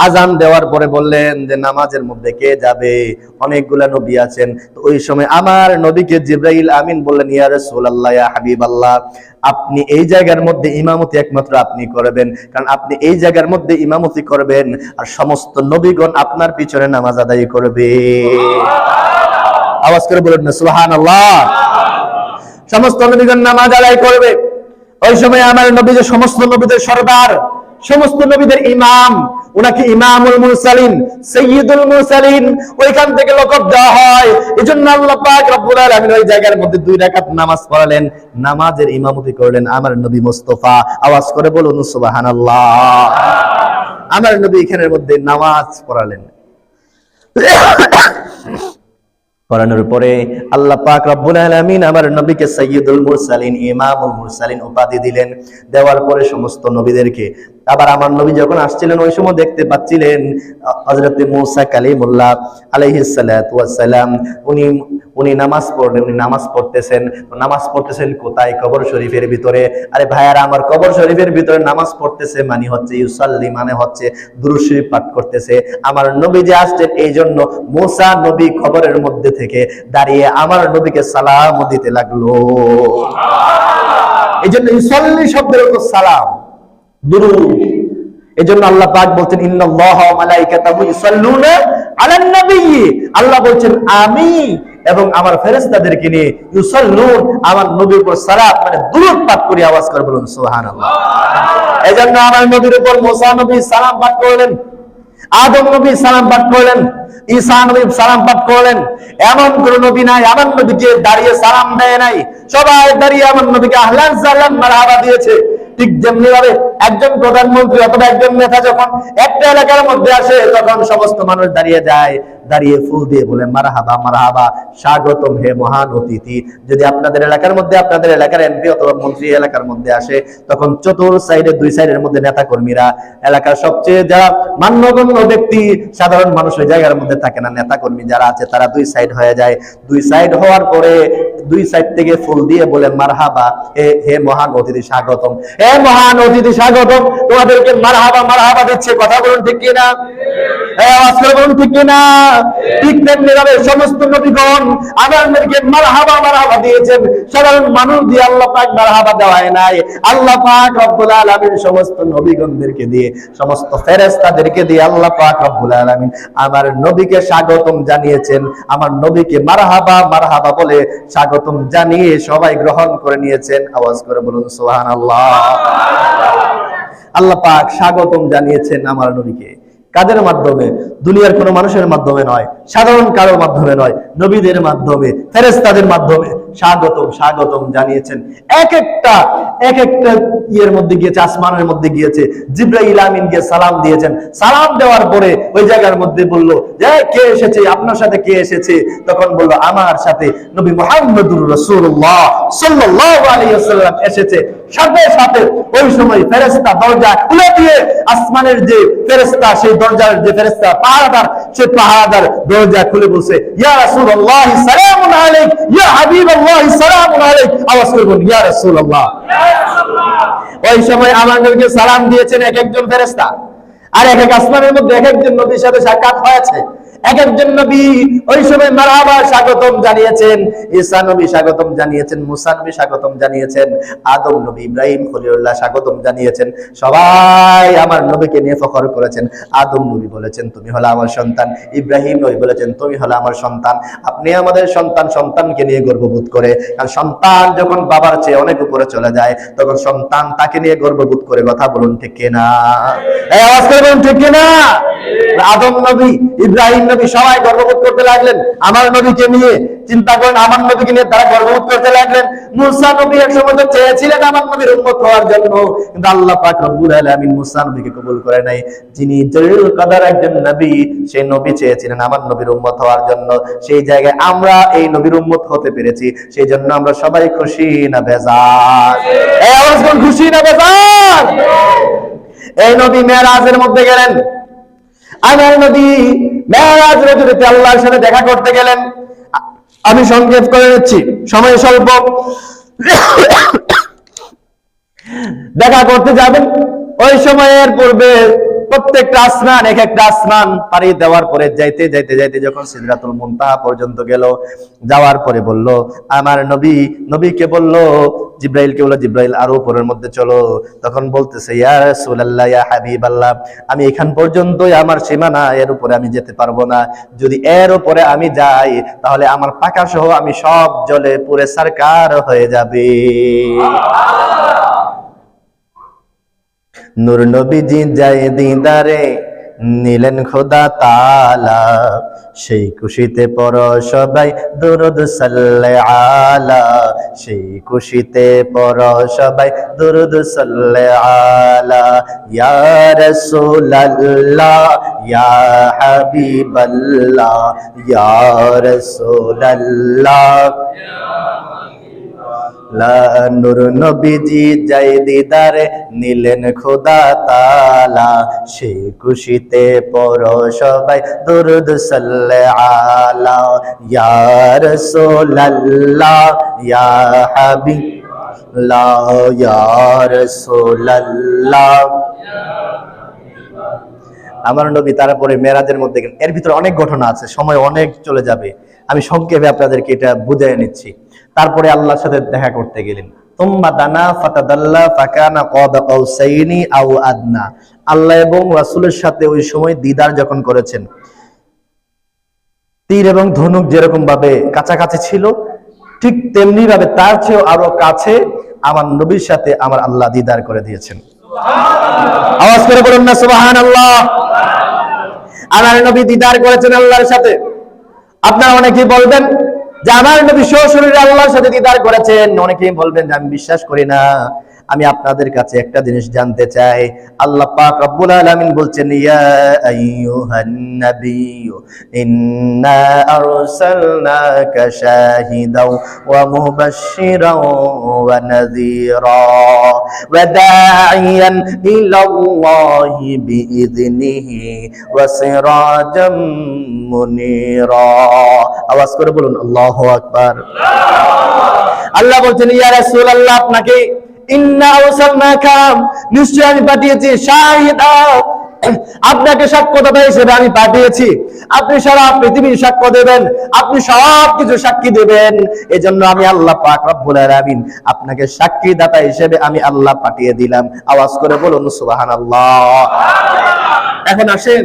আযান দেওয়ার পরে বললেন যে নামাজের মধ্যে কে যাবে? অনেকগুলা নবী আছেন। তো ওই সময় আমার নবীকে জিবরাইল আমিন বললেন, ইয়া রাসূলুল্লাহ, ইয়া হাবিবাল্লাহ, আপনি এই জায়গার মধ্যে ইমামতি একমাত্র আপনি করবেন, কারণ আপনি এই জায়গার মধ্যে ইমামতি করবেন আর সমস্ত নবীগণ আপনার পিছনে নামাজ আদায় করবে। আওয়াজ করে বলুন না সুবহানাল্লাহ। সমস্ত নবীগণ নামাজ আদায় করবে। ওই সময় আমার নবী যে সমস্ত নবীদের সরদার, সমস্ত নবীদের ইমাম, উনাকে ইমামুল মুরসালিন, সাইয়্যিদুল মুরসালিন, ওইখান থেকে লকব দেওয়া হয়। এজন্য আল্লাহ পাক রব্বুল আলামিন ওই জায়গার মধ্যে 2 রাকাত নামাজ পড়ালেন, নামাজের ইমামতি করলেন আমার নবী মুস্তাফা। আওয়াজ করে বলুন সুবহানাল্লাহ। আমার নবী এখানের মধ্যে নামাজ পড়ালেন। পড়ানোর পরে আল্লাহ পাক রব্বুল আলামিন আমার নবীকে সাইয়্যিদুল মুরসালিন, ইমামুল মুরসালিন উপাধি দিলেন। দেওয়ার পরে সমস্ত নবীদেরকে আবার আমার নবী যখন আসছিলেন ওই সময় দেখতে পাচ্ছিলেন হযরত মূসা কালিমুল্লাহ আলাইহিস সালাতু ওয়াস সালাম উনি নামাজ পড়তেছেন কোথায়? কবর শরীফের ভিতরে। আরে ভাইয়ারা আমার, কবর শরীফের ভিতরে নামাজ পড়তেছে মানে হচ্ছে ইউসাল্লি, মানে হচ্ছে দুরূদ শরীফ পাঠ করতেছে। আমার নবী যে আসছেন এই জন্য মূসা নবী কবরের মধ্যে থেকে দাঁড়িয়ে আমার নবীকে সালাম দিতে লাগলো। এই জন্য ইউসাল্লি শব্দের অর্থ সালাম, দুরূদ। এই জন্য আল্লাহ পাক বলছেন ইন্নাল্লাহা ওয়া মালাইকাতাহু ইউসাল্লুনা আলান নবী। আল্লাহ বলছেন আমি এবং আমার ফেরেশতাদেরকে নিয়ে ইউসাল্লুন, আমার নবীর উপর সালাত মানে দুরূদ পাঠ করি। আওয়াজ করে বলুন সুবহানাল্লাহ। এই জন্য আমার নবীর উপর মুসা নবী সালাম পাঠ করলেন, আদম নবী সালাম পাঠ করলেন, ঈসা নবী সালাম পাঠ করলেন। এমন কোন নবী নাই আমার নবীকে দাঁড়িয়ে সালাম দেয় নাই। সবাই দাঁড়িয়ে আমার নবীকে আহলান সালাম মারহাবা দিয়েছে। ঠিক যেমনি ভাবে একজন প্রধানমন্ত্রী অথবা একজন নেতা যখন একটা এলাকার মধ্যে আসে তখন সমস্ত মানুষ দাঁড়িয়ে যায়, দাঁড়িয়ে ফুল দিয়ে বলে মারহাবা মারহাবা, স্বাগতম হে মহান অতিথি। যদি আপনাদের এলাকার মধ্যে আপনাদের এলাকার এমপি অথবা মন্ত্রী এলাকার মধ্যে আসে তখন চতুর সাইডে দুই সাইডের মধ্যে নেতা কর্মীরা, এলাকার সবচেয়ে যারা মান্যগণ্য ব্যক্তি সাধারণ মানুষ ওই জায়গার মধ্যে থাকে না, নেতা কর্মী যারা আছে তারা দুই সাইড হয়ে যায়। দুই সাইড হওয়ার পরে দুই সাইড থেকে ফুল দিয়ে বলে মারহাবা, হে মহান অতিথি স্বাগতম, হে মহান অতিথি স্বাগতম। তোমাদেরকে মারহাবা মারহাবা দিচ্ছে। কথা বলুন ঠিক কিনা? আওয়াজ করে বলুন ঠিক কিনা? ঠিক তেমনি ভাবে সমস্ত নবীগণ আমাদেরকে মারহাবা মারহাবা দিয়েছেন। সাধারণ মানুষ দিয়ে আল্লাহ পাক মারহাবা দেওয়ায় নাই। আল্লাহ পাক রব্বুল আলামিন সমস্ত নবীগণদেরকে দিয়ে, সমস্ত ফেরেশতাদেরকে দিয়ে আল্লাহ পাক রব্বুল আলামিন আমার নবীকে স্বাগতম জানিয়েছেন। আমার নবীকে মারহাবা মারহাবা বলে স্বাগতম জানিয়ে সবাই গ্রহণ করে নিয়েছেন। আওয়াজ করে বলুন সুবহানাল্লাহ। আল্লাহ পাক স্বাগতম জানিয়েছেন আমার নবীকে। কাদের মাধ্যমে? দুনিয়ার কোন মানুষের মাধ্যমে নয়, সাধারণ কারোর মাধ্যমে নয়, নবীদের মাধ্যমে, ফেরেশতাদের মাধ্যমে স্বাগতম স্বাগতম জানিয়েছেন। এক একটা ইয়ের মধ্যে গিয়েছে, আসমানের মধ্যে গিয়েছে, জিবরাইল আমিন গিয়ে সালাম দিয়েছেন। সালাম দেওয়ার পরে ওই জায়গার মধ্যে বলল যে কে এসেছে, আপনার সাথে কে এসেছে? তখন বলল আমার সাথে নবী মুহাম্মদুর রাসূলুল্লাহ সাল্লাল্লাহু আলাইহি ওয়াসাল্লাম এসেছে। সাথে সাথে ওই সময় ফেরেশতা দরজা খুলে দিয়ে আসমানের যে ফেরেশতা, সেই দরজার যে ফেরেশতা পাহারাদার, সে পাহারাদার দরজা খুলে বলছে ইয়া রাসূলুল্লাহ সালামুন আলাইক, ইয়া হাবিবাল্লাহ সালামুন আলাইক। আওয়াজ করে বলুন ইয়া রাসূলুল্লাহ। ওই সময় আমার নবীকে সালাম দিয়েছেন এক একজন ফেরেশতা, আর এক এক আসমানের মধ্যে এক একজন নবীর সাথে সাক্ষাৎ হয়েছে। এক একজন নবী ওই সময় মারহাবা স্বাগতম জানিয়েছেন। ঈসা নবী স্বাগতম জানিয়েছেন, মুসা নবী স্বাগতম জানিয়েছেন, আদম নবী, ইব্রাহিম খলিলুল্লাহ স্বাগতম জানিয়েছেন। সবাই আমার নবীকে নিয়ে ফখর করেছেন। আদম নবী বলেছেন তুমি হলো আমার সন্তান, ইব্রাহিম নবী বলেছেন তুমি হলো আমার সন্তান, আপনি আমাদের সন্তান। সন্তানকে নিয়ে গর্ববোধ করে, কারণ সন্তান যখন বাবার চেয়ে অনেক উপরে চলে যায় তখন সন্তান তাকে নিয়ে গর্ববোধ করে। কথা বলুন ঠিক কিনা? আওয়াজ করে বলুন ঠিক কিনা? আদম নবী, ইব্রাহিম নবী সবাই গর্ববোধ করতে লাগলেন আমার নবীকে নিয়ে। চিন্তা করেন, আমার নবীকে নিয়ে তারা গর্ববোধ করতে লাগলেন। মুসা নবী এক সময় তো চেয়েছিলেন আমার নবীর উম্মত হওয়ার জন্য, কিন্তু আল্লাহ পাক রব্বুল আলামিন মুসা নবীকে কবুল করে নাই। যিনি জলিলুল কদর একজন নবী, সেই নবী চেয়েছিলেন আমার নবীর উম্মত হওয়ার জন্য। সেই জায়গায় আমরা এই নবীর উম্মত হতে পেরেছি, সেই জন্য আমরা সবাই খুশি না বেজার? এই আওয়াজ করুন, খুশি না বেজার? এই নবী মেরাজের মধ্যে গেলেন। আমার নবী মেরাজ রাতে আল্লাহর সাথে দেখা করতে গেলেন। আমি সংক্ষেপ করে নিচ্ছি, সময় স্বল্প। দেখা করতে যাবেন, ওই সময়ের পূর্বে প্রত্যেকটা আসমান, এক একটা আসমান পাড়ি দেওয়ার পরে যাইতে যাইতে যাইতে যখন সিদরাতুল মুনতাহা পর্যন্ত গেল, যাওয়ার পরে বলল আমার নবীকে বলল, জিব্রাইলকে বলল জিব্রাইল আরো উপরের মধ্যে চলো। তখন বলতেছে ইয়া রাসূলুল্লাহ, ইয়া হাবিবাল্লাহ, আমি এখান পর্যন্তই আমার সীমানা, এর উপরে আমি যেতে পারবো না। যদি এর উপরে আমি যাই তাহলে আমার পাকা সহ আমি সব জলে পুরে সরকার হয়ে যাবে। নূর নবীজি যায় দিদারে নিলেন খোদা তাআলা, সেই খুশিতে পড়ো সবাই দুরূদ সাল্লে আলা, সেই খুশিতে পড়ো সবাই দুরূদ সাল্লে আলা। ইয়া রাসূলুল্লাহ, ইয়া হাবিবাল্লাহ, ইয়া রাসূলুল্লাহ, নূর নবীজি যাই দিদারে নিলেন খোদা তাআলা, সেই খুশিতে পড়ো সবাই দুরূদ সাল্লাল্লাহু ইয়া রাসূলুল্লাহ ইয়া হাবিবাল্লাহ ইয়া রাসূলুল্লাহ। আমার নবী তারপরে মেরাজের মধ্যে গেলেন। এর ভিতরে অনেক ঘটনা আছে, সময় অনেক চলে যাবে, আমি সংক্ষেপে আপনাদেরকে এটা বুঝিয়ে নিচ্ছি। তারপরে আল্লাহর সাথে দেখা করতে গেলেন। তুম্মা দানা ফাতাদাল্লা ফাকানা কাবা কাউসাইনি আও আদনা। আল্লাহ এবং রাসূলের সাথে ওই সময় দিদার যখন করেছেন, তীর এবং ধনুক যেরকম ভাবে কাছাকাছি ছিল, ঠিক তেমনি ভাবে তার চেয়েও আরো কাছে আমার নবীর সাথে আমার আল্লাহ দিদার করে দিয়েছেন। আওয়াজ করে বলুন না সুবহানাল্লাহ। আমার নবী দিদার করেছেন আল্লাহর সাথে। আপনারা অনেকেই বলবেন যে আমার নবী সশরীরে আল্লাহর সাথে দিদার করেছেন, অনেকেই বলবেন যে আমি বিশ্বাস করি না। আমি আপনাদের কাছে একটা জিনিস জানতে চাই। আল্লাহ পাক রব্বুল আলামিন বলছেন, ইয়া আইয়ুহান নাবিয়্যু ইন্না আরসালনাকা শাহিদাও ওয়া মুবাশশিরাও ওয়া নাযীরা ওয়া দাঈয়ান ইলাল্লাহি বিইযনিহি ওয়া সিরাজাম মুনীরা। আওয়াজ করে বলুন আল্লাহু আকবার। আল্লাহ বলছেন, ইয়া রাসূলুল্লাহ, আপনাকে ইন্না আরসালনাকা, নিশ্চয় আমি পাঠিয়েছি, শাহিদা, আপনাকে সাক্ষ্যদাতা হিসেবে আমি পাঠিয়েছি। আপনি সারা পৃথিবীর সাক্ষ্য দেবেন, আপনি সবকিছু সাক্ষী দেবেন। এজন্য আমি আল্লাহ পাক রব্বুল আলামিন আপনাকে সাক্ষীদাতা হিসেবে আমি আল্লাহ পাঠিয়ে দিলাম। আওয়াজ করে বলুন সুবহানাল্লাহ। এখন আসেন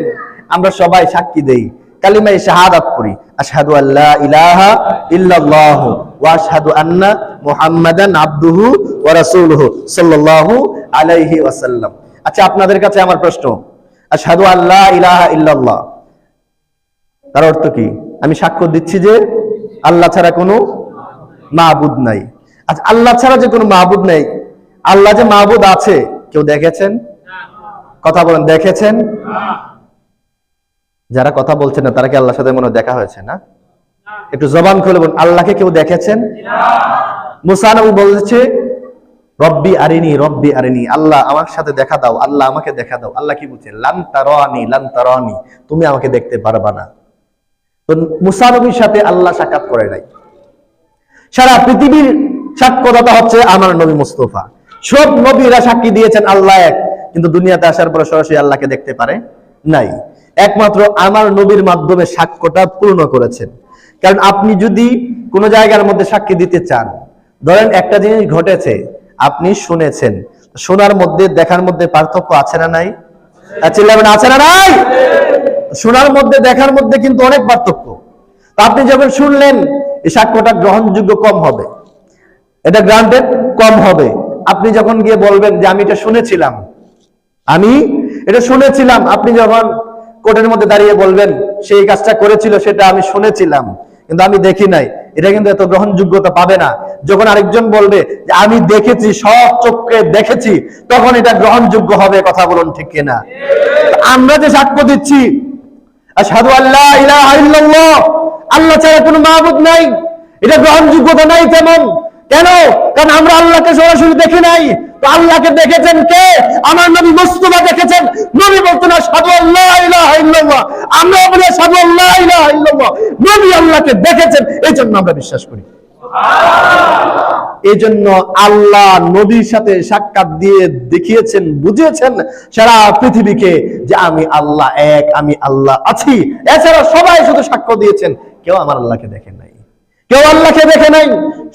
আমরা সবাই সাক্ষী দেই, কালিমায়ে শাহাদাত পড়ি, আশহাদু আল্লা ইলাহা ইল্লাল্লাহ ওয়া আশহাদু আন্না মুহাম্মাদান আবদুহু ওয়া রাসূলুহু সাল্লাল্লাহু আলাইহি ওয়াসাল্লাম। আচ্ছা, আপনাদের কাছে আমার প্রশ্ন, আশহাদু আল্লা ইলাহা ইল্লাল্লাহ তার অর্থ কি? আমি সাক্ষ্য দিচ্ছি যে আল্লাহ ছাড়া কোনো মাবুদ নাই। আচ্ছা, আল্লাহ ছাড়া যে কোনো মাবুদ নাই, আল্লাহ যে মাবুদ আছে কেউ দেখেছেন? কথা বলেন, দেখেছেন? যারা কথা বলছেন না তারা কি আল্লাহর সাথে মনে দেখা হয়েছে না? একটু জবান খুলে বলুন, আল্লাহকে কেউ দেখেছেন? মুসা নবী বলেছে, রব্বি আরিনি রব্বি আরিনি, আল্লাহ আমার সাথে দেখা দাও, আল্লাহ আমাকে দেখা দাও। আল্লাহ কি বলছে? লান তারানি, তুমি আমাকে দেখতে পারবা না। তো মুসা নবীর সাথে আল্লাহ সাক্ষাৎ করে নাই। সারা পৃথিবীর সাক্ষ্যদাতা হচ্ছে আমার নবী মুস্তাফা। সব নবীরা সাক্ষী দিয়েছেন আল্লাহ এক, কিন্তু দুনিয়াতে আসার পর সরাসরি আল্লাহকে দেখতে পারে নাই। একমাত্র আমার নবীর মাধ্যমে সাক্ষ্যটা পূর্ণ করেছেন। কারণ আপনি যদি কোন জায়গার মধ্যে সাক্ষী দিতে চান, ধরেন একটা জিনিস ঘটেছে, আপনি শুনেছেন, শোনার মধ্যে দেখার মধ্যে পার্থক্য আছে না নাই? আছে না নাই? শোনার মধ্যে দেখার মধ্যে কিন্তু অনেক পার্থক্য। তা আপনি যখন শুনলেন, এই সাক্ষ্যটা গ্রহণযোগ্য কম হবে, এটা গ্রান্টেড কম হবে। আপনি যখন গিয়ে বলবেন যে আমি এটা শুনেছিলাম, আপনি যখন কোর্টের মধ্যে দাঁড়িয়ে বলবেন সেই কাজটা করেছিল, সেটা আমি শুনেছিলাম কিন্তু আমি দেখি নাই, এটা কিন্তু এত গ্রহণযোগ্যতা পাবে না। যখন আরেকজন বলবে যে আমি দেখেছি, সব চোখে দেখেছি, তখন এটা গ্রহণযোগ্য হবে। কথা বলুন ঠিক কিনা? আমরা যে সাক্ষ্য দিচ্ছি আশহাদু আল্লা ইলাহা ইল্লাল্লাহ, আল্লাহ ছাড়া কোনো মাবুদ নাই, এটা গ্রহণযোগ্যতা নাই তেমন। কেন? কারণ আমরা আল্লাহকে সরাসরি দেখি নাই। তো আল্লাহকে দেখেছেন কে? আমার নবী মুস্তাফা দেখেছেন। নবী বলতেন আশহাদু আল্লা ইলাহা ইল্লাল্লাহ, আমরা বলি আশহাদু আল্লা ইলাহা ইল্লাল্লাহ। নবী আল্লাহকে দেখেছেন, এই জন্য আমরা বিশ্বাস করি। এই জন্য আল্লাহ নবীর সাথে সাক্ষাৎ দিয়ে দেখিয়েছেন, বুঝিয়েছেন সারা পৃথিবীকে যে আমি আল্লাহ এক, আমি আল্লাহ আছি। এছাড়া সবাই শুধু সাক্ষ্য দিয়েছেন, কেউ আমার আল্লাহকে দেখেন নাই, কেউ আল্লাহকে দেখে নাই,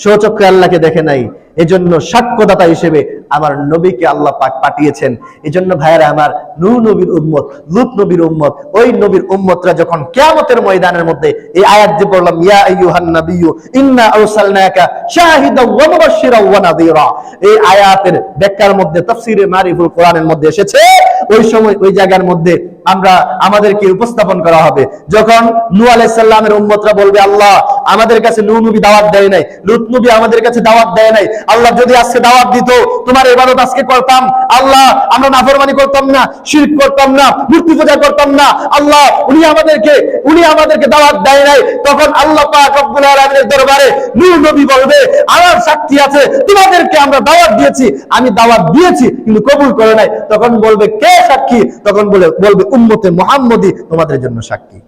স্বচক্ষে আল্লাহকে দেখে নাই। এজন্য সাক্ষ্যদাতা হিসেবে আমার নবীকে আল্লাহ পাক পাঠিয়েছেন। এজন্য ভাইয়েরা আমার, নূহ নবীর উম্মত, লূত নবীর উম্মত, ওই নবীর উম্মতরা যখন কিয়ামতের ময়দানের মধ্যে এই আয়াত যে পড়লাম, ইয়া আইয়ুহান নাবিয়্যু ইন্না আরসালনাকা শাহিদাও ওয়া মুবাশশিরাও ওয়া নাযীরা, এই আয়াতের ব্যাখ্যার মধ্যে তাফসীরে মারিফুল কোরআনের মধ্যে এসেছে। ওই সময় ওই জায়গার মধ্যে আমাদেরকে উপস্থাপন করা হবে, যখন নূহ আলাইহিস সালামের উম্মতরা বলবে, আল্লাহ আমাদের কাছে নূহ নবী দাওয়াত দেয় নাই, লূত নবী আমাদের কাছে দাওয়াত দেয় নাই, আল্লাহ যদি আজকে দাওয়াত দিত, তোমার ইবাদত আজকে করতাম, আল্লাহ আমরা নাফরমানি করতাম না, শিরক করতাম না, মূর্তি পূজা করতাম না, আল্লাহ উনি আমাদেরকে দাওয়াত দেয় নাই, তখন আল্লাহ পাক রব্বুল আলামিনের দরবারে নূহ নবী বলবে, আমার সাক্ষী আছে তোমাদেরকে আমরা দাওয়াত দিয়েছি, আমি দাওয়াত দিয়েছি কিন্তু কবুল করে নাই। তখন বলবে কে সাক্ষী? তখন বলবে উম্মতে মুহাম্মদী তোমাদের জন্য সাক্ষী।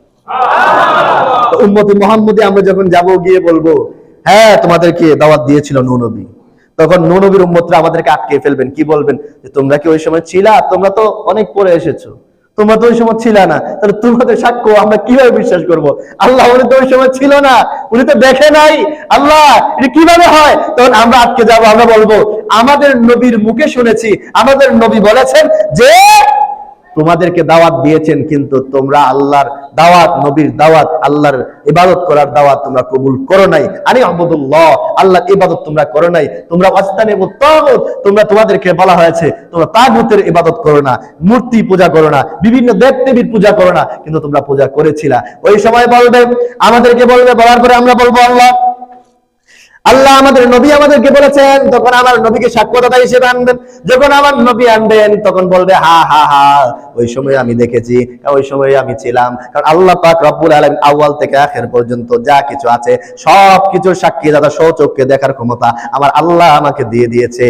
উম্মতে মুহাম্মদী আমরা যখন যাব, গিয়ে বলবো হ্যাঁ তোমাদেরকে দাওয়াত দিয়েছিল নূহ নবী, তখন নূহ নবীর উম্মতরা আমাদেরকে আটকে ফেলবেন। কি বলবেন? যে তোমরা কি ওই সময় ছিলা? তোমরা তো অনেক পরে এসেছো, তোমরা তো ওই সময় ছিল না, তাহলে তোমাদের সাক্ষ্য আমরা কিভাবে বিশ্বাস করব? আল্লাহ উনি তো ওই সময় ছিল না, উনি তো দেখে নাই, আল্লাহ এটা কিভাবে হয়? তখন আমরা আটকে যাব, আমরা বলবো আমাদের নবীর মুখে শুনেছি, আমাদের নবী বলেছেন যে তোমাদেরকে দাওয়াত দিয়েছেন, কিন্তু তোমরা আল্লাহর দাওয়াত, নবীর দাওয়াত, আল্লাহর ইবাদত করার দাওয়াত তোমরা কবুল করো নাই। আনি আবুদুল্লাহ, আল্লাহর ইবাদত তোমরা করো নাই, তোমরা ওয়াস্তানিবুত তাগুত, তোমাদেরকে বলা হয়েছে তোমরা তাগুতের ইবাদত করো না, মূর্তি পূজা করো না, বিভিন্ন দেব-দেবীর পূজা করো না, কিন্তু তোমরা পূজা করেছিলা। ওই সময় বলবে, আমাদেরকে বলবে, বলার পরে আমরা বলবো আল্লাহ আমাদের নবী আমাদেরকে বলেছেন, তখন আমার নবীকে সাক্ষ্যদাতা হিসেবে আনবেন। যখন আমার নবী আনবেন তখন বলবে হা হা হা, ওই সময় আমি দেখেছি, ওই সময় আমি ছিলাম। কারণ আল্লাহ পাক রব্বুল আলামিন আউয়াল থেকে আখির পর্যন্ত যা কিছু আছে সব কিছুর সাক্ষী দাতা, স্বচক্ষে দেখার ক্ষমতা আমার আল্লাহ আমাকে দিয়ে দিয়েছে।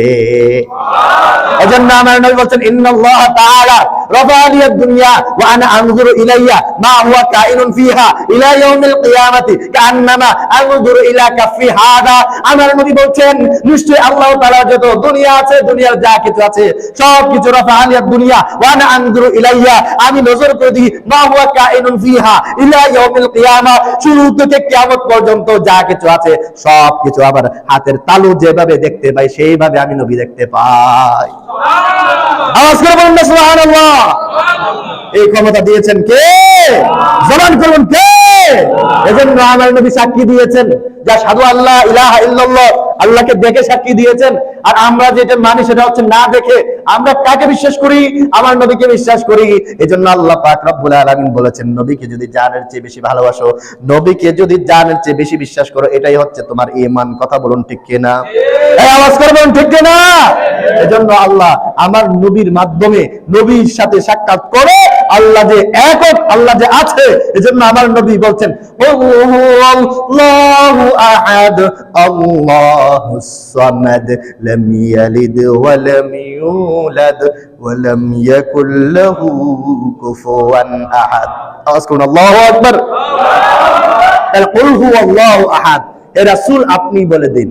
এজন্য আমার নবী বলেন ইন্নাল্লাহ তাআলা রাফা'নিয়াদ দুনিয়া ওয়া আনা আনজুরু ইলাইয়া মা হুয়া কাইনুন ফিহা ইলা ইয়াউমিল কিয়ামাতি কান্নামা আনজুরু ইলা কাফি হাদা। আমার নবী বলছেন নিশ্চয়ই আল্লাহ তাআলা যত দুনিয়া আছে, দুনিয়ার যা কিছু আছে সবকিছু রাফা'নিয়াদ দুনিয়া ওয়া আনা আনজুরু ইলাইয়া, আমি নজর করে দেখি মা হুয়া কাইনুন ফিহা ইলা ইয়াউমিল কিয়ামা, শুরু থেকে কিয়ামত পর্যন্ত যা কিছু আছে সবকিছু আবার হাতের তালু যেভাবে দেখতে পাই সেইভাবে আমি নবী দেখতে পাই। আওয়াজ করে বলুন সুবহানাল্লাহ। এই ক্ষমতা দিয়েছেন কে? জবান করুন কে? এজন্য আমার নবী সাক্ষী দিয়েছেন যে আশহাদু আল্লা ইলাহা ইল্লাল্লাহ, আল্লাহকে দেখে সাক্ষী দিয়েছেন। আর আমরা যেটা মানি সেটা হচ্ছে না দেখে। আমরা কাকে বিশ্বাস করি? আমার নবীকে বিশ্বাস করি। এজন্য আল্লাহ পাক রব্বুল আলামিন বলেছেন নবীকে যদি জানের চেয়ে বেশি ভালোবাসো, নবীকে যদি জানের চেয়ে বেশি বিশ্বাস করো, এটাই হচ্ছে তোমার ঈমান। কথা বলুন ঠিক কিনা? এই আওয়াজ করে বলুন ঠিক কিনা? এজন্য আল্লাহ আমার নবীর মাধ্যমে নবীর সাথে সাক্ষাৎ করে আল্লাহ যে একক, আল্লাহ যে আছে, এজন্য আমার নবী বলছেন আল্লাহু আহাদ আল্লাহুস সামাদ লাম ইয়ালিদ ওয়া লাম ইউলাদ ওয়া লাম ইয়াকুল লাহু কুফুয়ান আহাদ। আওয়াজ করুন আল্লাহু আকবার। তাহলে কুল হুয়াল্লাহু আহাদ, এ রাসূল আপনি বলে দিন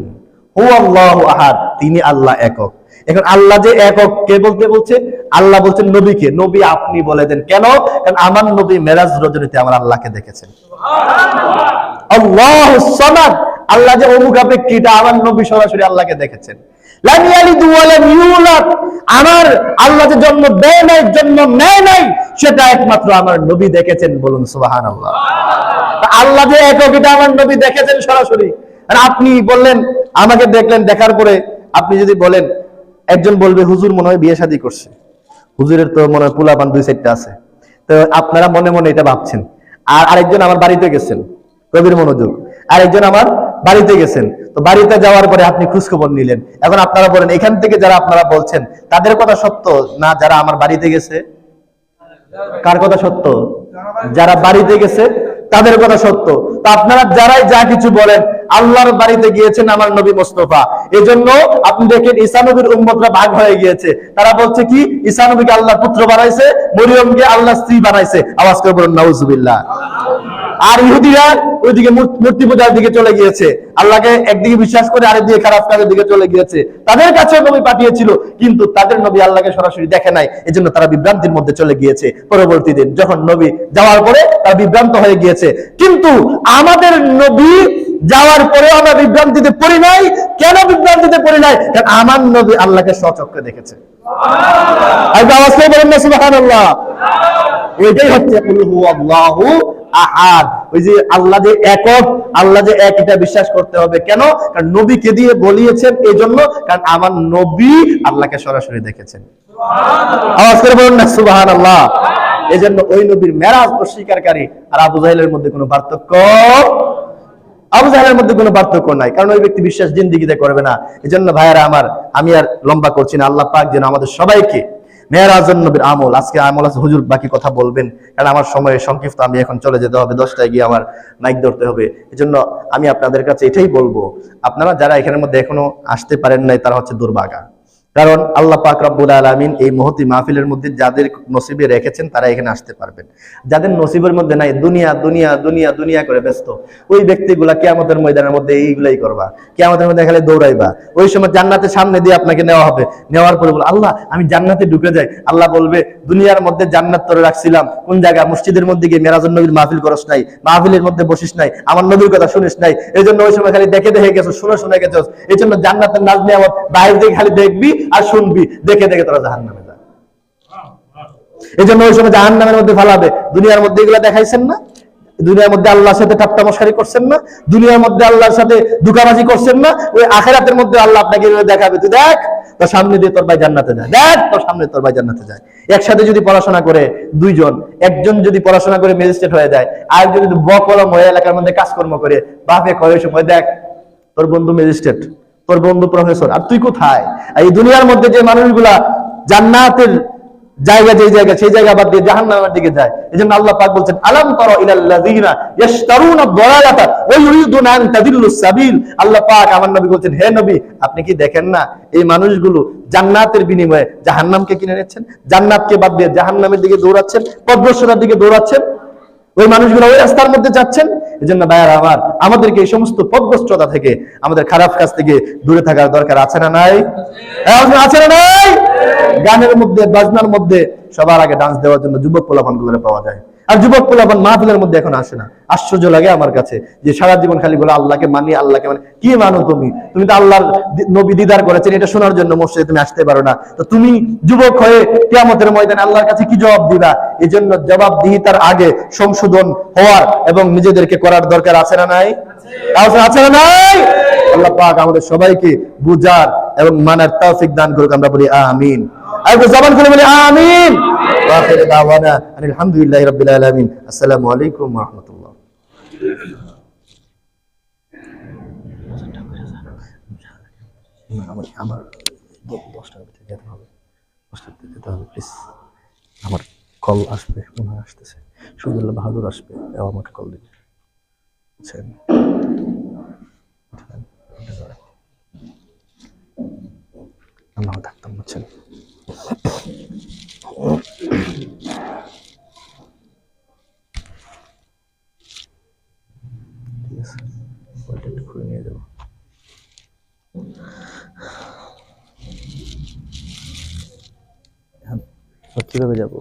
হুয়াল্লাহু আহাদ, তিনি আল্লাহ একক। এখন আল্লাহ যে একক কে বলতে বলছে? আল্লাহ বলছেন নবীকে, নবী আপনি বলে দেন। কেন? কারণ আমার নবী মেরাজ রজনীতে আমার আল্লাহকে দেখেছেন। আল্লাহুস সামাদ, আল্লাহ যে অমুক আপেক্ষিটা, আমার নবী সরাসরি আল্লাহকে দেখেছেন। লাম ইয়ালিদ ওয়া লাম ইউলাদ, আমার আল্লাহ যে জন্ম দেয় নাই, জন্ম নেয় নাই, সেটা একমাত্র আমার নবী দেখেছেন। বলুন সুবহানাল্লাহ। আল্লাহ যে একক এটা আমার নবী দেখেছেন সরাসরি। আর আপনি বললেন, আমাকে দেখলেন, দেখার পরে আপনি যদি বলেন, একজন বলবে হুজুর মনে হয় বিয়ে শাদী করছে, হুজুরের তো মনে হয় পোলাপান 2-4টা আছে, তো আপনারা মনে মনে এটা ভাবছেন। আর আরেকজন আমার বাড়িতে গেছেন, কবির মনোযোগ, আরেকজন আমার বাড়িতে গেছেন, তো বাড়িতে যাওয়ার পরে আপনি খোঁজখবর নিলেন। এখন আপনারা বলেন এখান থেকে যারা আপনারা বলছেন তাদের কথা সত্য না যারা আমার বাড়িতে গেছে? কার কথা সত্য? যারা বাড়িতে গেছে তাদের কথা সত্য। তো আপনারা যারাই যা কিছু বলেন, আল্লাহর বাড়িতে গিয়েছেন আমার নবী মুস্তাফা। এজন্য আপনি দেখেন ঈসা নবীর উম্মতরা ভাগ হয়ে গিয়েছে। তারা বলছে কি ঈসা নবীকে আল্লাহ পুত্র বানাইছে, মরিয়মকে আল্লাহ স্ত্রী বানাইছে। আওয়াজ করে বলুন নাউজুবিল্লাহ। আর ইহুদিরা ওইদিকে মূর্তি পূজার দিকে চলে গিয়েছে, আল্লাহকে একদিকে বিশ্বাস করে আরেকদিকে খারাপ কাজের দিকে চলে গিয়েছে। তাদের কাছে নবী পাঠিয়েছিল, কিন্তু তাদের নবী আল্লাহকে সরাসরি দেখে নাই, এজন্য তারা বিভ্রান্তির মধ্যে চলে গিয়েছে। পরবর্তী দিন যখন নবী যাওয়ার পরে তারা বিভ্রান্ত হয়ে গিয়েছে। কিন্তু আমাদের নবী যাওয়ার পরে আমরা বিভ্রান্তিতে পড়ি নাই। কেন বিভ্রান্তিতে পড়ি নাই? কারণ আমার নবী আল্লাহকে স্বচক্ষে দেখেছে। আওয়াজ করে বলেন না সুবহানাল্লাহ। এটাই হচ্ছে কুল হুয়াল্লাহু আহাদ। ওই যে আল্লাহ যে একক, আল্লাহ যে এক, এটা বিশ্বাস করতে হবে। কেন? কারণ নবীকে দিয়ে বলিয়েছেন, এই জন্য কারণ আমার নবী আল্লাহকে সরাসরি দেখেছেন। আওয়াজ করে বলুন না সুবহানাল্লাহ। এই জন্য ওই নবীর মেরাজ অস্বীকারী আর আবু জাহেলের মধ্যে কোনো পার্থক্য আবু জাহেলের মধ্যে কোনো পার্থক্য নাই, কারণ ওই ব্যক্তি বিশ্বাস জিন্দিগিতে করবে না। এই জন্য ভাইয়ারা আমার, আমি আর লম্বা করছি না, আল্লাহ পাক যেন আমাদের সবাইকে মেরাজুন নবীর আমল, আজকে আমল আছে, হুজুর বাকি কথা বলবেন, কারণ আমার সময় সংক্ষিপ্ত, আমি এখন চলে যেতে হবে, 10টায় গিয়ে আমার মাইক ধরতে হবে। এই জন্য আমি আপনাদের কাছে এটাই বলবো, আপনারা যারা এখানের মধ্যে এখনো আসতে পারেন নাই তারা হচ্ছে দুর্ভাগা, কারণ আল্লাহ পাক রব্বুল আলামিন এই মহতি মাহফিলের মধ্যে যাদের নসিবে রেখেছেন তারা এখানে আসতে পারবেন। যাদের নসিবের মধ্যে নাই, দুনিয়া দুনিয়া দুনিয়া দুনিয়া করে ব্যস্ত, ওই ব্যক্তিগুলা কিয়ামতের ময়দানের মধ্যে এইগুলাই করবা, কিয়ামতের মধ্যে খালি দৌড়াইবা। ওই সময় জান্নাতের সামনে দিয়ে আপনাকে নেওয়া হবে, নেওয়ার পরে বল আল্লাহ আমি জান্নাতে ঢুকে যাই, আল্লাহ বলবে দুনিয়ার মধ্যে জান্নাত তোরে রাখছিলাম, কোন জায়গা? মসজিদের মধ্যে গিয়ে মেরাজুন নবীর মাহফিল করস নাই, মাহফিলের মধ্যে বসিস নাই, আমার নবীর কথা শুনিস নাই, এই জন্য ওই সময় খালি দেখে দেখে গেছো, শুনে শুনে গেছো। এই জন্য জান্নাতের নাজ নিয়ামত বাইরে থেকে খালি দেখবি আর শুনবি, দেখে দেখে তোরা জাহান্নামে যা। এই জন্য ওই সময় জাহান্নামের মধ্যে ফালাবে। দুনিয়ার মধ্যে এগুলা দেখাইছেন না, দুনিয়ার মধ্যে আল্লাহর সাথে ঠাট্টা মশকারি করছেন না, দুনিয়ার মধ্যে আল্লাহর সাথে ধোঁকাবাজি করছেন না, ওই আখিরাতের মধ্যে আল্লাহ আপনাকে দেখাবে, তুই দেখ তোর সামনে দিয়ে তোর ভাই জান্নাতে যায়, দেখ তোর সামনে তোর ভাই জান্নাতে যায়। একসাথে যদি পড়াশোনা করে দুইজন, একজন যদি পড়াশোনা করে ম্যাজিস্ট্রেট হয়ে যায়, আরেকজন যদি বকলম হয়ে এলাকার মধ্যে কাজকর্ম করে, বাপে কয় ওই সময় দেখ তোর বন্ধু ম্যাজিস্ট্রেট, তোর বন্ধু প্রফেসর, আর তুই কোথায়? আর এই দুনিয়ার মধ্যে যে মানুষগুলা জান্নাতের জায়গা, যে জায়গা সেই জায়গা বাদ দিয়ে জাহান্নামের দিকে যায়। এজন্য আল্লাহ পাক বলছেন আলাম তারা ইলাল্লাযিনা ইশতারুনা দালালাতা ওয়া ইউরিদুনা আন তাদিল্লুস সাবিল। আল্লাহ পাক আমার নবী বলছেন, হে নবী আপনি কি দেখেন না এই মানুষগুলো জান্নাতের বিনিময়ে জাহান্নামকে কিনে নিচ্ছেন, জান্নাতকে বাদ দিয়ে জাহান্নামের দিকে দৌড়াচ্ছেন, পথভ্রষ্টতার দিকে দৌড়াচ্ছেন, ওই মানুষগুলো ওই রাস্তার মধ্যে যাচ্ছেন। এই জন্য ভাইয়ারা আমার, আমাদেরকে এই সমস্ত পথভ্রষ্টতা থেকে, আমাদের খারাপ কাজ থেকে দূরে থাকার দরকার আছে না নাই? আছে না নাই? গানের মধ্যে, বাজনার মধ্যে সবার আগে ডান্স দেওয়ার জন্য যুবক পোলাপান গুলো পাওয়া যায়, আর যুবক পোলাপান মাহফিলের মধ্যে এখন আসে না। আশ্চর্য লাগে আমার কাছে যে সারা জীবন খালি বলে আল্লাহকে মানি, আল্লাহকে মানি। কি মানো তুমি? তুমি তো আল্লাহর নবী দিদার করেছেন, এটা শোনার জন্য মসজিদে তুমি আসতে পারো না, তো তুমি যুবক হয়ে কিয়ামতের ময়দানে আল্লাহর কাছে কি জবাব দিবা? এই জন্য জবাবদিহিতার আগে সংশোধন হওয়ার এবং নিজেদেরকে করার দরকার আছে না নাই? আছে না নাই? আল্লাহ পাক আমাদের সবাইকে বুঝার এবং মানার তৌফিক দান করুক। আমরা বলি আমিন। আর জবান খুলে বলি আমিন। ওয়া আখিরু দাওয়ানা আলহামদুলিল্লাহি রাব্বিল আলামিন। আসসালামু আলাইকুম ওয়া রাহমাতুল্লাহ। আমার 10টার ভিতরে যেতে হবে, 10টার ভিতরে যেতে হবে প্লিজ। আমার কল আসবে, মনে হয় আসতেছে, শহীদুল্লাহ বাহাদুর আসবে, আমাকে কল দিবে, বুঝছেন? আমরাও থাকতাম, বুঝছেন? ঠিক আছে, ওইটা একটু খুলে নিয়ে যাবো। কিভাবে যাবো?